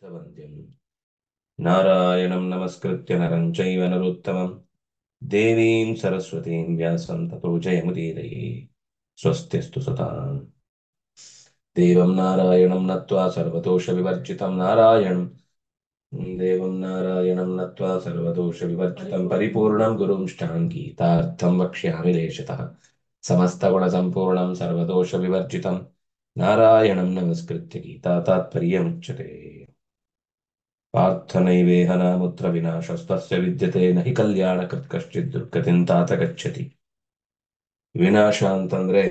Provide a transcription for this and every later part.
वन्द्यं नारायणं नमस्कृत्य नरं चैव नरोत्तमं देवीं सरस्वतीं व्यासं ततो जयमुदीरये। स्वस्तिस्तु सताम्। देवं नारायणं नत्वा सर्वदोषविवर्जितं नारायणं देवं नारायणं नत्वा सर्वदोषविवर्जितं परिपूर्णं गुरुंष्ठां गीतार्थं वक्ष्यामि लेशतः। समस्तगुणसम्पूर्णं सर्वदोषविवर्जितं नारायणं नमस्कृत्य गीता तात्पर्यमुच्यते। पार्थनैवेह नामुत्र विनाशस्तस्य विद्यते न हि कल्याणकृत् कश्चित् ದುರ್ಗತಿಂ ತಾತ ಗಚ್ಚತಿ. ವಿನಾಶ ಅಂತಂದ್ರೆ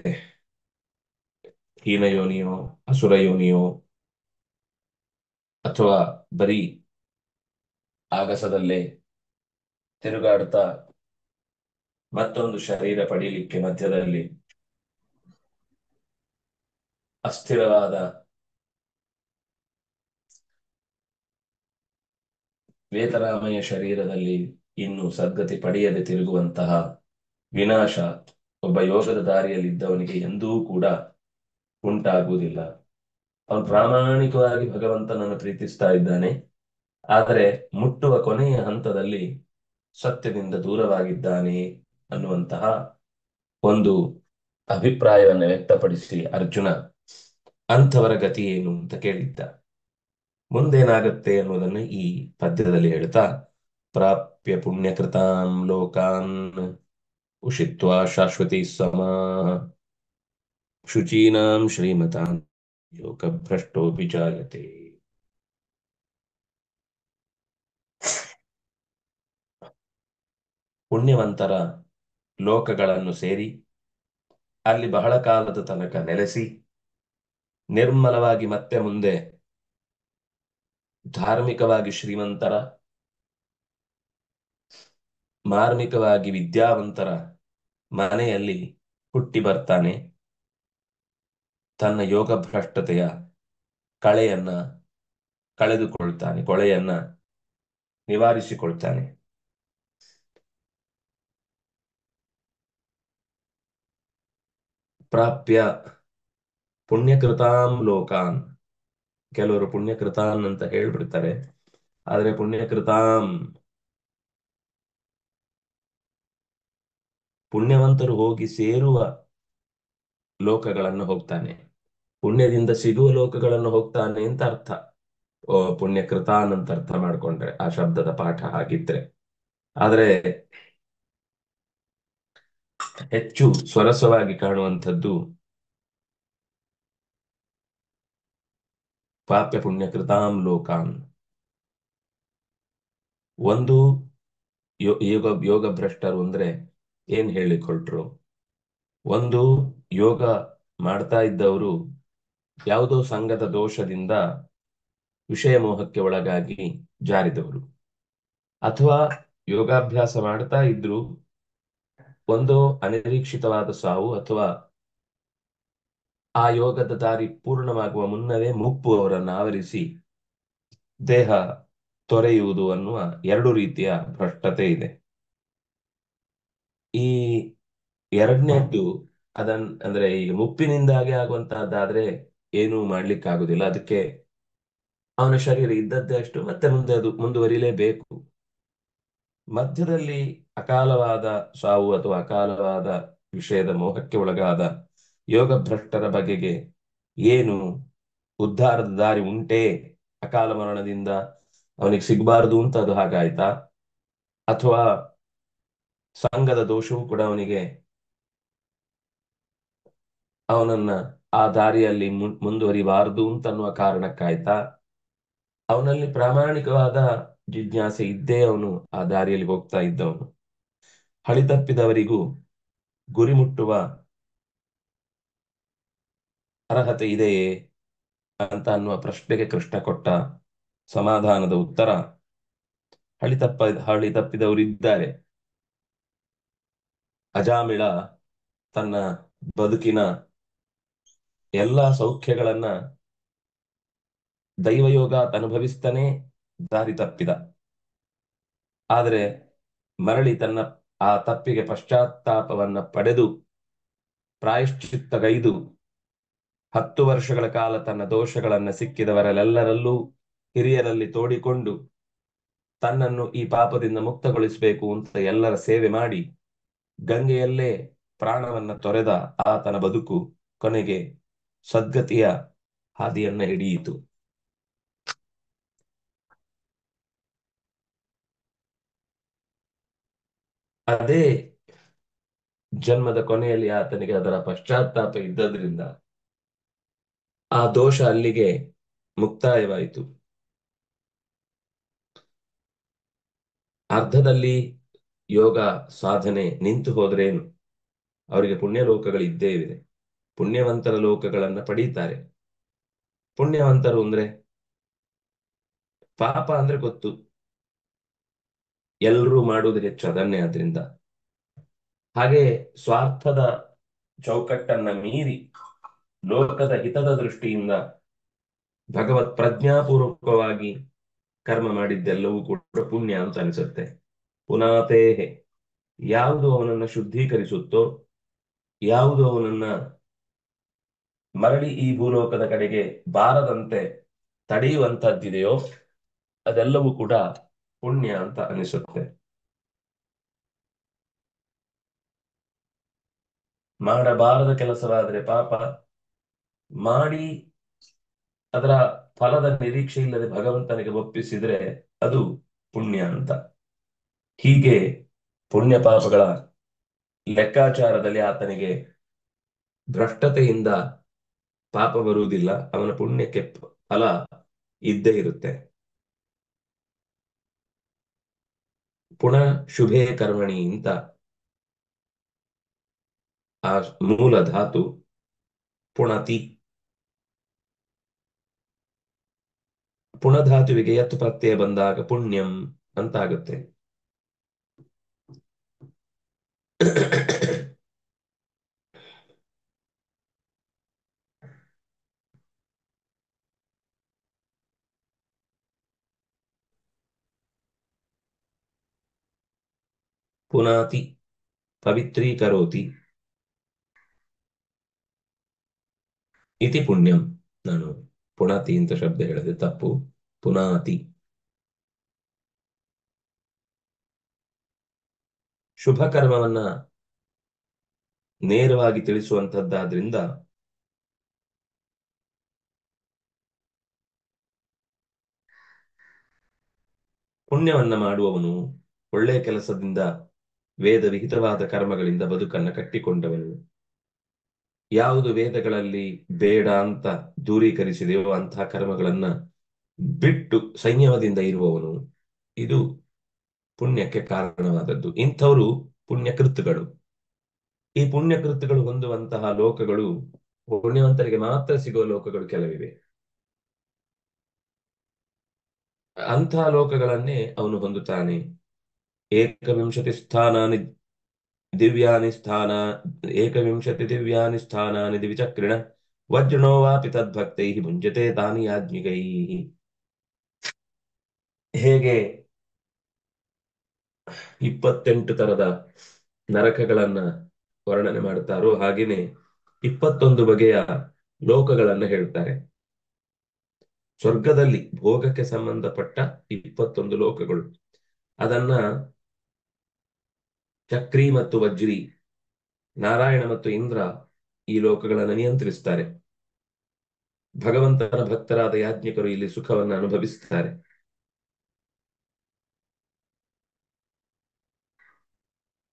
ಹೀನ ಯೋನಿಯೋ, ಅಸುರ ಯೋನಿಯೋ, ಅಥವಾ ಬರೀ ಆಗಸದಲ್ಲೇ ತಿರುಗಾಡ್ತಾ ಮತ್ತೊಂದು ಶರೀರ ಪಡೀಲಿಕ್ಕೆ ಮಧ್ಯದಲ್ಲಿ ಅಸ್ಥಿರವಾದ ವೇತರಾಮಯ ಶರೀರದಲ್ಲಿ ಇನ್ನು ಸದ್ಗತಿ ಪಡೆಯದೆ ತಿರುಗುವಂತಹ ವಿನಾಶ ಒಬ್ಬ ಯೋಗದ ದಾರಿಯಲ್ಲಿದ್ದವನಿಗೆ ಎಂದೂ ಕೂಡ ಉಂಟಾಗುವುದಿಲ್ಲ. ಅವನು ಪ್ರಾಮಾಣಿಕವಾಗಿ ಭಗವಂತನನ್ನು ಪ್ರೀತಿಸ್ತಾ ಇದ್ದಾನೆ, ಆದರೆ ಮುಟ್ಟುವ ಕೊನೆಯ ಹಂತದಲ್ಲಿ ಸತ್ಯದಿಂದ ದೂರವಾಗಿದ್ದಾನೆ ಅನ್ನುವಂತಹ ಒಂದು ಅಭಿಪ್ರಾಯವನ್ನು ವ್ಯಕ್ತಪಡಿಸಿ ಅರ್ಜುನ ಅಂಥವರ ಗತಿ ಏನು ಅಂತ ಕೇಳಿದ್ದ. ಮುಂದೇನಾಗತ್ತೆ ಅನ್ನೋದನ್ನು ಈ ಪದ್ಯದಲ್ಲಿ ಹೇಳ್ತಾ, ಪ್ರಾಪ್ಯ ಪುಣ್ಯಕೃತಾಂ ಲೋಕಾನ್ ಉಷಿತ್ವಾ ಶಾಶ್ವತಿ ಸಮ ಶುಚೀನಾಂ ಶ್ರೀಮತಾಂ ಯೋಗಭ್ರಷ್ಟೋ ವಿಜಾಯತೆ. ಪುಣ್ಯವಂತರ ಲೋಕಗಳನ್ನು ಸೇರಿ ಅಲ್ಲಿ ಬಹಳ ಕಾಲದ ತನಕ ನೆಲೆಸಿ ನಿರ್ಮಲವಾಗಿ ಮತ್ತೆ ಮುಂದೆ ಧಾರ್ಮಿಕವಾಗಿ ಶ್ರೀಮಂತರ, ಮಾರ್ಮಿಕವಾಗಿ ವಿದ್ಯಾವಂತರ ಮನೆಯಲ್ಲಿ ಹುಟ್ಟಿ ಬರ್ತಾನೆ. ತನ್ನ ಯೋಗ ಭ್ರಷ್ಟತೆಯ ಕಳೆಯನ್ನ ಕಳೆದುಕೊಳ್ತಾನೆ, ಕೊಳೆಯನ್ನ ನಿವಾರಿಸಿಕೊಳ್ತಾನೆ. ಪ್ರಾಪ್ಯ ಪುಣ್ಯಕೃತಾಂ ಲೋಕಾನ್, ಕೆಲವರು ಪುಣ್ಯಕೃತಾನ್ ಅಂತ ಹೇಳ್ಬಿಡ್ತಾರೆ, ಆದ್ರೆ ಪುಣ್ಯಕೃತಾಂ ಪುಣ್ಯವಂತರು ಹೋಗಿ ಸೇರುವ ಲೋಕಗಳನ್ನು ಹೋಗ್ತಾನೆ, ಪುಣ್ಯದಿಂದ ಸಿಗುವ ಲೋಕಗಳನ್ನು ಹೋಗ್ತಾನೆ ಅಂತ ಅರ್ಥ. ಪುಣ್ಯಕೃತಾನ್ ಅಂತ ಅರ್ಥ ಮಾಡ್ಕೊಂಡ್ರೆ ಆ ಶಬ್ದದ ಪಾಠ ಆಗಿದ್ರೆ. ಆದ್ರೆ ಹೆಚ್ಚು ಸ್ವರಸವಾಗಿ ಕಾಣುವಂಥದ್ದು ಪಾಪ್ಯ ಪುಣ್ಯಕೃತಾಂ ಲೋಕಾನ್. ಒಂದು ಯೋಗ ಭ್ರಷ್ಟರು ಅಂದ್ರೆ ಏನ್ ಹೇಳಿಕೊಟ್ರು? ಒಂದು ಯೋಗ ಮಾಡ್ತಾ ಇದ್ದವರು ಯಾವುದೋ ಸಂಘದ ದೋಷದಿಂದ ವಿಷಯ ಮೋಹಕ್ಕೆ ಒಳಗಾಗಿ ಜಾರಿದವರು, ಅಥವಾ ಯೋಗಾಭ್ಯಾಸ ಮಾಡ್ತಾ ಇದ್ರು, ಒಂದು ಅನಿರೀಕ್ಷಿತವಾದ ಸಾವು ಅಥವಾ ಆ ಯೋಗದ ದಾರಿ ಪೂರ್ಣವಾಗುವ ಮುನ್ನವೇ ಮುಪ್ಪು ಅವರನ್ನು ಆವರಿಸಿ ದೇಹ ತೊರೆಯುವುದು ಅನ್ನುವ ಎರಡು ರೀತಿಯ ಭ್ರಷ್ಟತೆ ಇದೆ. ಈ ಎರಡನೇದ್ದು ಅಂದ್ರೆ ಈಗ ಮುಪ್ಪಿನಿಂದಾಗಿ ಆಗುವಂತಹದ್ದಾದ್ರೆ ಏನೂ ಮಾಡ್ಲಿಕ್ಕಾಗುದಿಲ್ಲ, ಅದಕ್ಕೆ ಅವನ ಶರೀರ ಇದ್ದದ್ದೇ ಅಷ್ಟು, ಮತ್ತೆ ಮುಂದೆ ಅದು ಮುಂದುವರಿಲೇಬೇಕು. ಮಧ್ಯದಲ್ಲಿ ಅಕಾಲವಾದ ಸಾವು ಅಥವಾ ಅಕಾಲವಾದ ವಿಷಯದ ಮೋಹಕ್ಕೆ ಒಳಗಾದ ಯೋಗ ಭ್ರಷ್ಟರ ಬಗೆಗೆ ಏನು ಉದ್ಧಾರದ ದಾರಿ ಉಂಟೇ? ಅಕಾಲ ಮರಣದಿಂದ ಅವನಿಗೆ ಸಿಗಬಾರದು ಅಂತ ಅದು ಹಾಗಾಯ್ತಾ? ಅಥವಾ ಸಂಘದ ದೋಷವೂ ಕೂಡ ಅವನಿಗೆ ಅವನನ್ನ ಆ ದಾರಿಯಲ್ಲಿ ಮುಂದುವರಿಬಾರದು ಅಂತನ್ನುವ ಕಾರಣಕ್ಕಾಯ್ತಾ? ಅವನಲ್ಲಿ ಪ್ರಾಮಾಣಿಕವಾದ ಜಿಜ್ಞಾಸೆ ಇದ್ದೇ ಅವನು ಆ ದಾರಿಯಲ್ಲಿ ಹೋಗ್ತಾ ಇದ್ದವನು. ಹಳಿತಪ್ಪಿದವರಿಗೂ ಗುರಿ ಮುಟ್ಟುವ ಅರ್ಹತೆ ಇದೆಯೇ ಅಂತ ಅನ್ನುವ ಪ್ರಶ್ನೆಗೆ ಕೃಷ್ಣ ಕೊಟ್ಟ ಸಮಾಧಾನದ ಉತ್ತರ, ಹಳಿ ತಪ್ಪಿದವರಿದ್ದಾರೆ. ಅಜಾಮಿಳ ತನ್ನ ಬದುಕಿನ ಎಲ್ಲಾ ಸೌಖ್ಯಗಳನ್ನ ದೈವಯೋಗ ಅನುಭವಿಸ್ತಾನೆ ದಾರಿ ತಪ್ಪಿದ. ಆದರೆ ಮರಳಿ ತನ್ನ ಆ ತಪ್ಪಿಗೆ ಪಶ್ಚಾತ್ತಾಪವನ್ನ ಪಡೆದು ಪ್ರಾಯಶ್ಚಿತ್ತಗೈದು 10 ವರ್ಷಗಳ ಕಾಲ ತನ್ನ ದೋಷಗಳನ್ನ ಸಿಕ್ಕಿದವರೆಲ್ಲರಲ್ಲೂ ಹಿರಿಯರಲ್ಲಿ ತೋಡಿಕೊಂಡು ತನ್ನನ್ನು ಈ ಪಾಪದಿಂದ ಮುಕ್ತಗೊಳಿಸಬೇಕು ಅಂತ ಎಲ್ಲರ ಸೇವೆ ಮಾಡಿ ಗಂಗೆಯಲ್ಲೇ ಪ್ರಾಣವನ್ನ ತೊರೆದ ಆತನ ಬದುಕು ಕೊನೆಗೆ ಸದ್ಗತಿಯ ಹಾದಿಯನ್ನ ಹಿಡಿಯಿತು. ಅದೇ ಜನ್ಮದ ಕೊನೆಯಲ್ಲಿ ಆತನಿಗೆ ಅದರ ಪಶ್ಚಾತ್ತಾಪ ಇದ್ದದ್ರಿಂದ ಆ ದೋಷ ಅಲ್ಲಿಗೆ ಮುಕ್ತಾಯವಾಯಿತು. ಅರ್ಧದಲ್ಲಿ ಯೋಗ ಸಾಧನೆ ನಿಂತು ಹೋದ್ರೇನು, ಅವರಿಗೆ ಪುಣ್ಯ ಲೋಕಗಳು ಇದ್ದೇ ಇದೆ. ಪುಣ್ಯವಂತರ ಲೋಕಗಳನ್ನ ಪಡೀತಾರೆ. ಪುಣ್ಯವಂತರು ಅಂದ್ರೆ ಪಾಪ ಅಂದ್ರೆ ಗೊತ್ತು, ಎಲ್ರೂ ಮಾಡುವುದು ಹೆಚ್ಚು ಅದನ್ನೇ. ಆದ್ರಿಂದ ಹಾಗೆ ಸ್ವಾರ್ಥದ ಚೌಕಟ್ಟನ್ನ ಮೀರಿ ಲೋಕದ ಹಿತದ ದೃಷ್ಟಿಯಿಂದ ಭಗವತ್ ಪ್ರಜ್ಞಾಪೂರ್ವಕವಾಗಿ ಕರ್ಮ ಮಾಡಿದ್ದೆಲ್ಲವೂ ಕೂಡ ಪುಣ್ಯ ಅಂತ ಅನಿಸುತ್ತೆ. ಪುನಾತೇಹೆ, ಯಾವುದು ಅವನನ್ನ ಶುದ್ಧೀಕರಿಸುತ್ತೋ, ಯಾವುದು ಅವನನ್ನ ಮರಳಿ ಈ ಭೂಲೋಕದ ಕಡೆಗೆ ಬಾರದಂತೆ ತಡೆಯುವಂತದ್ದಿದೆಯೋ ಅದೆಲ್ಲವೂ ಕೂಡ ಪುಣ್ಯ ಅಂತ ಅನಿಸುತ್ತೆ. ಮಾಡಬಾರದ ಕೆಲಸವಾದ್ರೆ ಪಾಪ, ಮಾಡಿ ಅದರ ಫಲದ ನಿರೀಕ್ಷೆ ಇಲ್ಲದೆ ಭಗವಂತನಿಗೆ ಒಪ್ಪಿಸಿದ್ರೆ ಅದು ಪುಣ್ಯ ಅಂತ. ಹೀಗೆ ಪುಣ್ಯ ಪಾಪಗಳ ಲೆಕ್ಕಾಚಾರದಲ್ಲಿ ಆತನಿಗೆ ಭ್ರಷ್ಟತೆಯಿಂದ ಪಾಪ ಬರುವುದಿಲ್ಲ, ಅವನ ಪುಣ್ಯಕ್ಕೆ ಫಲ ಇದ್ದೇ ಇರುತ್ತೆ. ಪುನಃ ಶುಭೇ ಕರ್ಮಣಿ ಅಂತ ಆ ಮೂಲ ಧಾತು ಪುಣತಿ. ಪುಣಧಾತುವಿಗೆ ಯತ್ ಪ್ರತ್ಯಯ ಬಂದಾಗ ಪುಣ್ಯಂ ಅಂತ ಆಗುತ್ತೆ. ಪುನಾತಿ ಪವಿತ್ರೀಕರೋತಿ ಇತಿ ಪುಣ್ಯಂ. ನಾನು ಪುಣಾತಿ ಅಂತ ಶಬ್ದ ಹೇಳಿದೆ, ತಪ್ಪು. ಪುನಾತಿ ಶುಭ ಕರ್ಮವನ್ನ ನೇರವಾಗಿ ತಿಳಿಸುವಂತದ್ದಾದ್ರಿಂದ ಪುಣ್ಯವನ್ನ ಮಾಡುವವನು ಒಳ್ಳೆಯ ಕೆಲಸದಿಂದ ವೇದ ವಿಹಿತವಾದ ಕರ್ಮಗಳಿಂದ ಬದುಕನ್ನ ಕಟ್ಟಿಕೊಂಡವನು. ಯಾವುದು ವೇದಗಳಲ್ಲಿ ಬೇಡ ಅಂತ ದೂರೀಕರಿಸಿದೆಯೋ ಅಂತಹ ಕರ್ಮಗಳನ್ನ ಬಿಟ್ಟು ಸಂಯಮದಿಂದ ಇರುವವನು, ಇದು ಪುಣ್ಯಕ್ಕೆ ಕಾರಣವಾದದ್ದು. ಇಂಥವರು ಪುಣ್ಯಕೃತ್ಯಗಳು. ಈ ಪುಣ್ಯಕೃತ್ಯಗಳು ಹೊಂದುವಂತಹ ಲೋಕಗಳು ಪುಣ್ಯವಂತರಿಗೆ ಮಾತ್ರ ಸಿಗುವ ಲೋಕಗಳು ಕೆಲವಿವೆ. ಅಂತಹ ಲೋಕಗಳನ್ನೇ ಅವನು ಹೊಂದುತ್ತಾನೆ. ಏಕವಿಂಶತಿ ಸ್ಥಾನಾನಿ ದಿವ್ಯಾನಿ ಸ್ಥಾನ ಏಕವಿಂಶತಿ ದಿವ್ಯಾನಿ ಸ್ಥಾನಾನಿ ದಿವಿಚಕ್ರಿಣ ವಜ್ರಣೋ ವಾಪಿ ತದ್ಭಕ್ತೈ ಭುಂಜತೆ ತಾನಿ ಯಾಜ್ಞಿಕೈ. ಹೇಗೆ 28 ತರದ ನರಕಗಳನ್ನ ವರ್ಣನೆ ಮಾಡುತ್ತಾರೋ ಹಾಗೇನೆ 21 ಬಗೆಯ ಲೋಕಗಳನ್ನ ಹೇಳ್ತಾರೆ. ಸ್ವರ್ಗದಲ್ಲಿ ಭೋಗಕ್ಕೆ ಸಂಬಂಧಪಟ್ಟ 21 ಲೋಕಗಳು. ಅದನ್ನ ಚಕ್ರಿ ಮತ್ತು ವಜ್ರಿ, ನಾರಾಯಣ ಮತ್ತು ಇಂದ್ರ ಈ ಲೋಕಗಳನ್ನು ನಿಯಂತ್ರಿಸ್ತಾರೆ. ಭಗವಂತನ ಭಕ್ತರಾದ ಯಾಜ್ಞಿಕರು ಇಲ್ಲಿ ಸುಖವನ್ನು ಅನುಭವಿಸುತ್ತಾರೆ.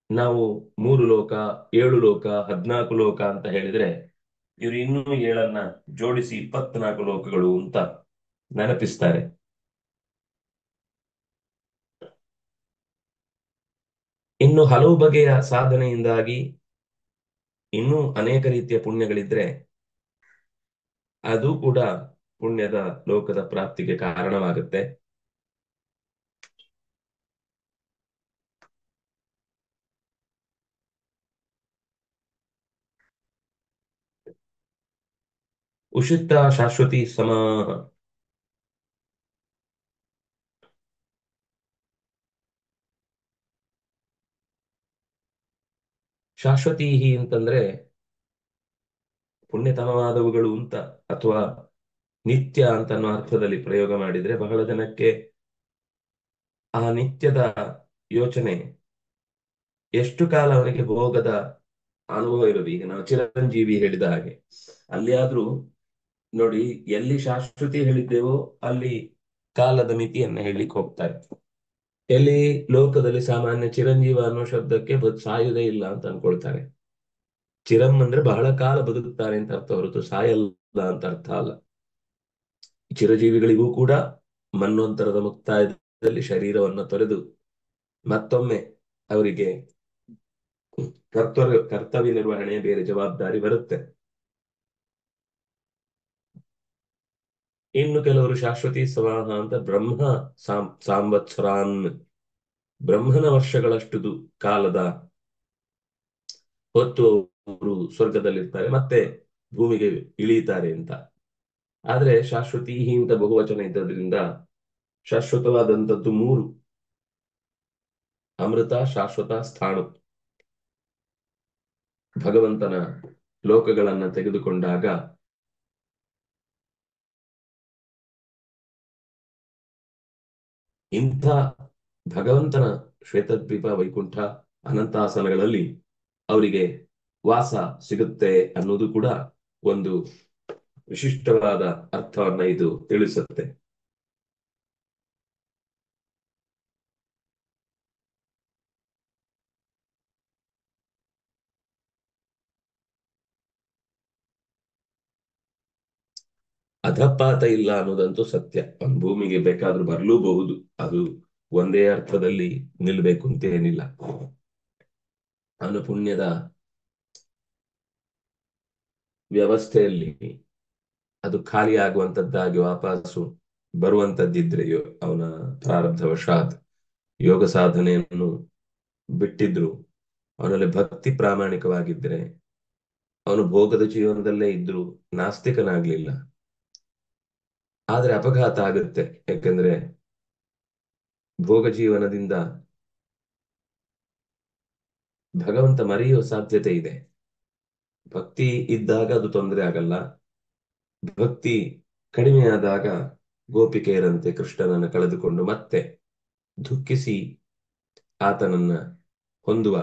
ನಾವು 3 ಲೋಕ, 7 ಲೋಕ, 14 ಲೋಕ ಅಂತ ಹೇಳಿದ್ರೆ ಇವರು ಇನ್ನೂ 7 ಜೋಡಿಸಿ 24 ಲೋಕಗಳು ಅಂತ ನೆನಪಿಸ್ತಾರೆ. ಇನ್ನು ಹಲವು ಬಗೆಯ ಸಾಧನೆಯಿಂದಾಗಿ ಇನ್ನೂ ಅನೇಕ ರೀತಿಯ ಪುಣ್ಯಗಳಿದ್ರೆ ಅದು ಕೂಡ ಪುಣ್ಯದ ಲೋಕದ ಪ್ರಾಪ್ತಿಗೆ ಕಾರಣವಾಗುತ್ತೆ. ಉಷಿತ ಶಾಶ್ವತಿ ಸಮಾಹ. ಶಾಶ್ವತಿ ಅಂತಂದ್ರೆ ಪುಣ್ಯತಮವಾದವುಗಳು ಅಂತ, ಅಥವಾ ನಿತ್ಯ ಅಂತ ಅನ್ನೋ ಅರ್ಥದಲ್ಲಿ ಪ್ರಯೋಗ ಮಾಡಿದ್ರೆ ಬಹಳ ಜನಕ್ಕೆ ಆ ನಿತ್ಯದ ಯೋಚನೆ, ಎಷ್ಟು ಕಾಲ ಅವನಿಗೆ ಭೋಗದ ಅನುಭವ ಇರೋದು. ಈಗ ನಾವು ಚಿರಂಜೀವಿ ಹೇಳಿದ ಹಾಗೆ ಅಲ್ಲಿ ಆದ್ರೂ ನೋಡಿ, ಎಲ್ಲಿ ಶಾಶ್ವತಿ ಹೇಳಿದ್ದೇವೋ ಅಲ್ಲಿ ಕಾಲದ ಮಿತಿಯನ್ನ ಹೇಳಲಿಕ್ಕೆ ಹೋಗ್ತಾರೆ. ಎಲ್ಲಿ ಲೋಕದಲ್ಲಿ ಸಾಮಾನ್ಯ ಚಿರಂಜೀವ ಅನ್ನೋ ಶಬ್ದಕ್ಕೆ ಸಾಯುವುದೇ ಇಲ್ಲ ಅಂತ ಅನ್ಕೊಳ್ತಾರೆ. ಚಿರಂ ಅಂದ್ರೆ ಬಹಳ ಕಾಲ ಬದುಕುತ್ತಾರೆ ಅಂತ ಅರ್ಥ ಹೊರತು ಸಾಯಲ್ಲ ಅಂತ ಅರ್ಥ ಅಲ್ಲ. ಚಿರಜೀವಿಗಳಿಗೂ ಕೂಡ ಮನ್ವಂತರದ ಮುಕ್ತಾಯದಲ್ಲಿ ಶರೀರವನ್ನು ತೊರೆದು ಮತ್ತೊಮ್ಮೆ ಅವರಿಗೆ ಕರ್ತವ್ಯ ನಿರ್ವಹಣೆ ಬೇರೆ ಜವಾಬ್ದಾರಿ ಬರುತ್ತೆ. ಇನ್ನು ಕೆಲವರು ಶಾಶ್ವತಿ ಸಮಾಹ ಅಂತ ಬ್ರಹ್ಮ ಸಾಂವತ್ಸರಾನ್, ಬ್ರಹ್ಮನ ವರ್ಷಗಳಷ್ಟು ಕಾಲದ ಹೊತ್ತು ಅವರು ಸ್ವರ್ಗದಲ್ಲಿರ್ತಾರೆ ಮತ್ತೆ ಭೂಮಿಗೆ ಇಳಿತಾರೆ ಅಂತ. ಆದ್ರೆ ಶಾಶ್ವತಿ ಅಂತ ಬಹುವಚನ ಇದ್ದದ್ರಿಂದ ಶಾಶ್ವತವಾದಂಥದ್ದು ಮೂರು: ಅಮೃತ, ಶಾಶ್ವತ, ಸ್ಥಾಣು. ಭಗವಂತನ ಲೋಕಗಳನ್ನ ತೆಗೆದುಕೊಂಡಾಗ ಇಂಥ ಭಗವಂತನ ಶ್ವೇತದ್ವೀಪ, ವೈಕುಂಠ, ಅನಂತಾಸನಗಳಲ್ಲಿ ಅವರಿಗೆ ವಾಸ ಸಿಗುತ್ತೆ ಅನ್ನೋದು ಕೂಡ ಒಂದು ವಿಶಿಷ್ಟವಾದ ಅರ್ಥವನ್ನ ಇದು ತಿಳಿಸುತ್ತೆ. ಅಧಪಾತ ಇಲ್ಲ ಅನ್ನೋದಂತೂ ಸತ್ಯ. ಒಂದು ಭೂಮಿಗೆ ಬೇಕಾದ್ರೂ ಬರ್ಲೂಬಹುದು, ಅದು ಒಂದೇ ಅರ್ಥದಲ್ಲಿ ನಿಲ್ಬೇಕು ಅಂತ ಏನಿಲ್ಲ. ಅವನ ಪುಣ್ಯದ ವ್ಯವಸ್ಥೆಯಲ್ಲಿ ಅದು ಖಾಲಿ ಆಗುವಂತದ್ದಾಗಿ ವಾಪಸ್ಸು ಬರುವಂತದ್ದಿದ್ರೆ, ಅವನ ಪ್ರಾರಬ್ಧವಶಾತ್ ಯೋಗ ಸಾಧನೆಯನ್ನು ಬಿಟ್ಟಿದ್ರು, ಅವನಲ್ಲಿ ಭಕ್ತಿ ಪ್ರಾಮಾಣಿಕವಾಗಿದ್ರೆ, ಅವನು ಭೋಗದ ಜೀವನದಲ್ಲೇ ಇದ್ರು ನಾಸ್ತಿಕನಾಗ್ಲಿಲ್ಲ. ಆದ್ರೆ ಅಪಘಾತ ಆಗುತ್ತೆ. ಯಾಕಂದ್ರೆ ಭೋಗ ಜೀವನದಿಂದ ಭಗವಂತ ಮರೆಯುವ ಸಾಧ್ಯತೆ ಇದೆ. ಭಕ್ತಿ ಇದ್ದಾಗ ಅದು ತೊಂದರೆ ಆಗಲ್ಲ. ಭಕ್ತಿ ಕಡಿಮೆಯಾದಾಗ ಗೋಪಿಕೆಯರಂತೆ ಕೃಷ್ಣನನ್ನು ಕಳೆದುಕೊಂಡು ಮತ್ತೆ ದುಃಖಿಸಿ ಆತನನ್ನ ಹೊಂದುವ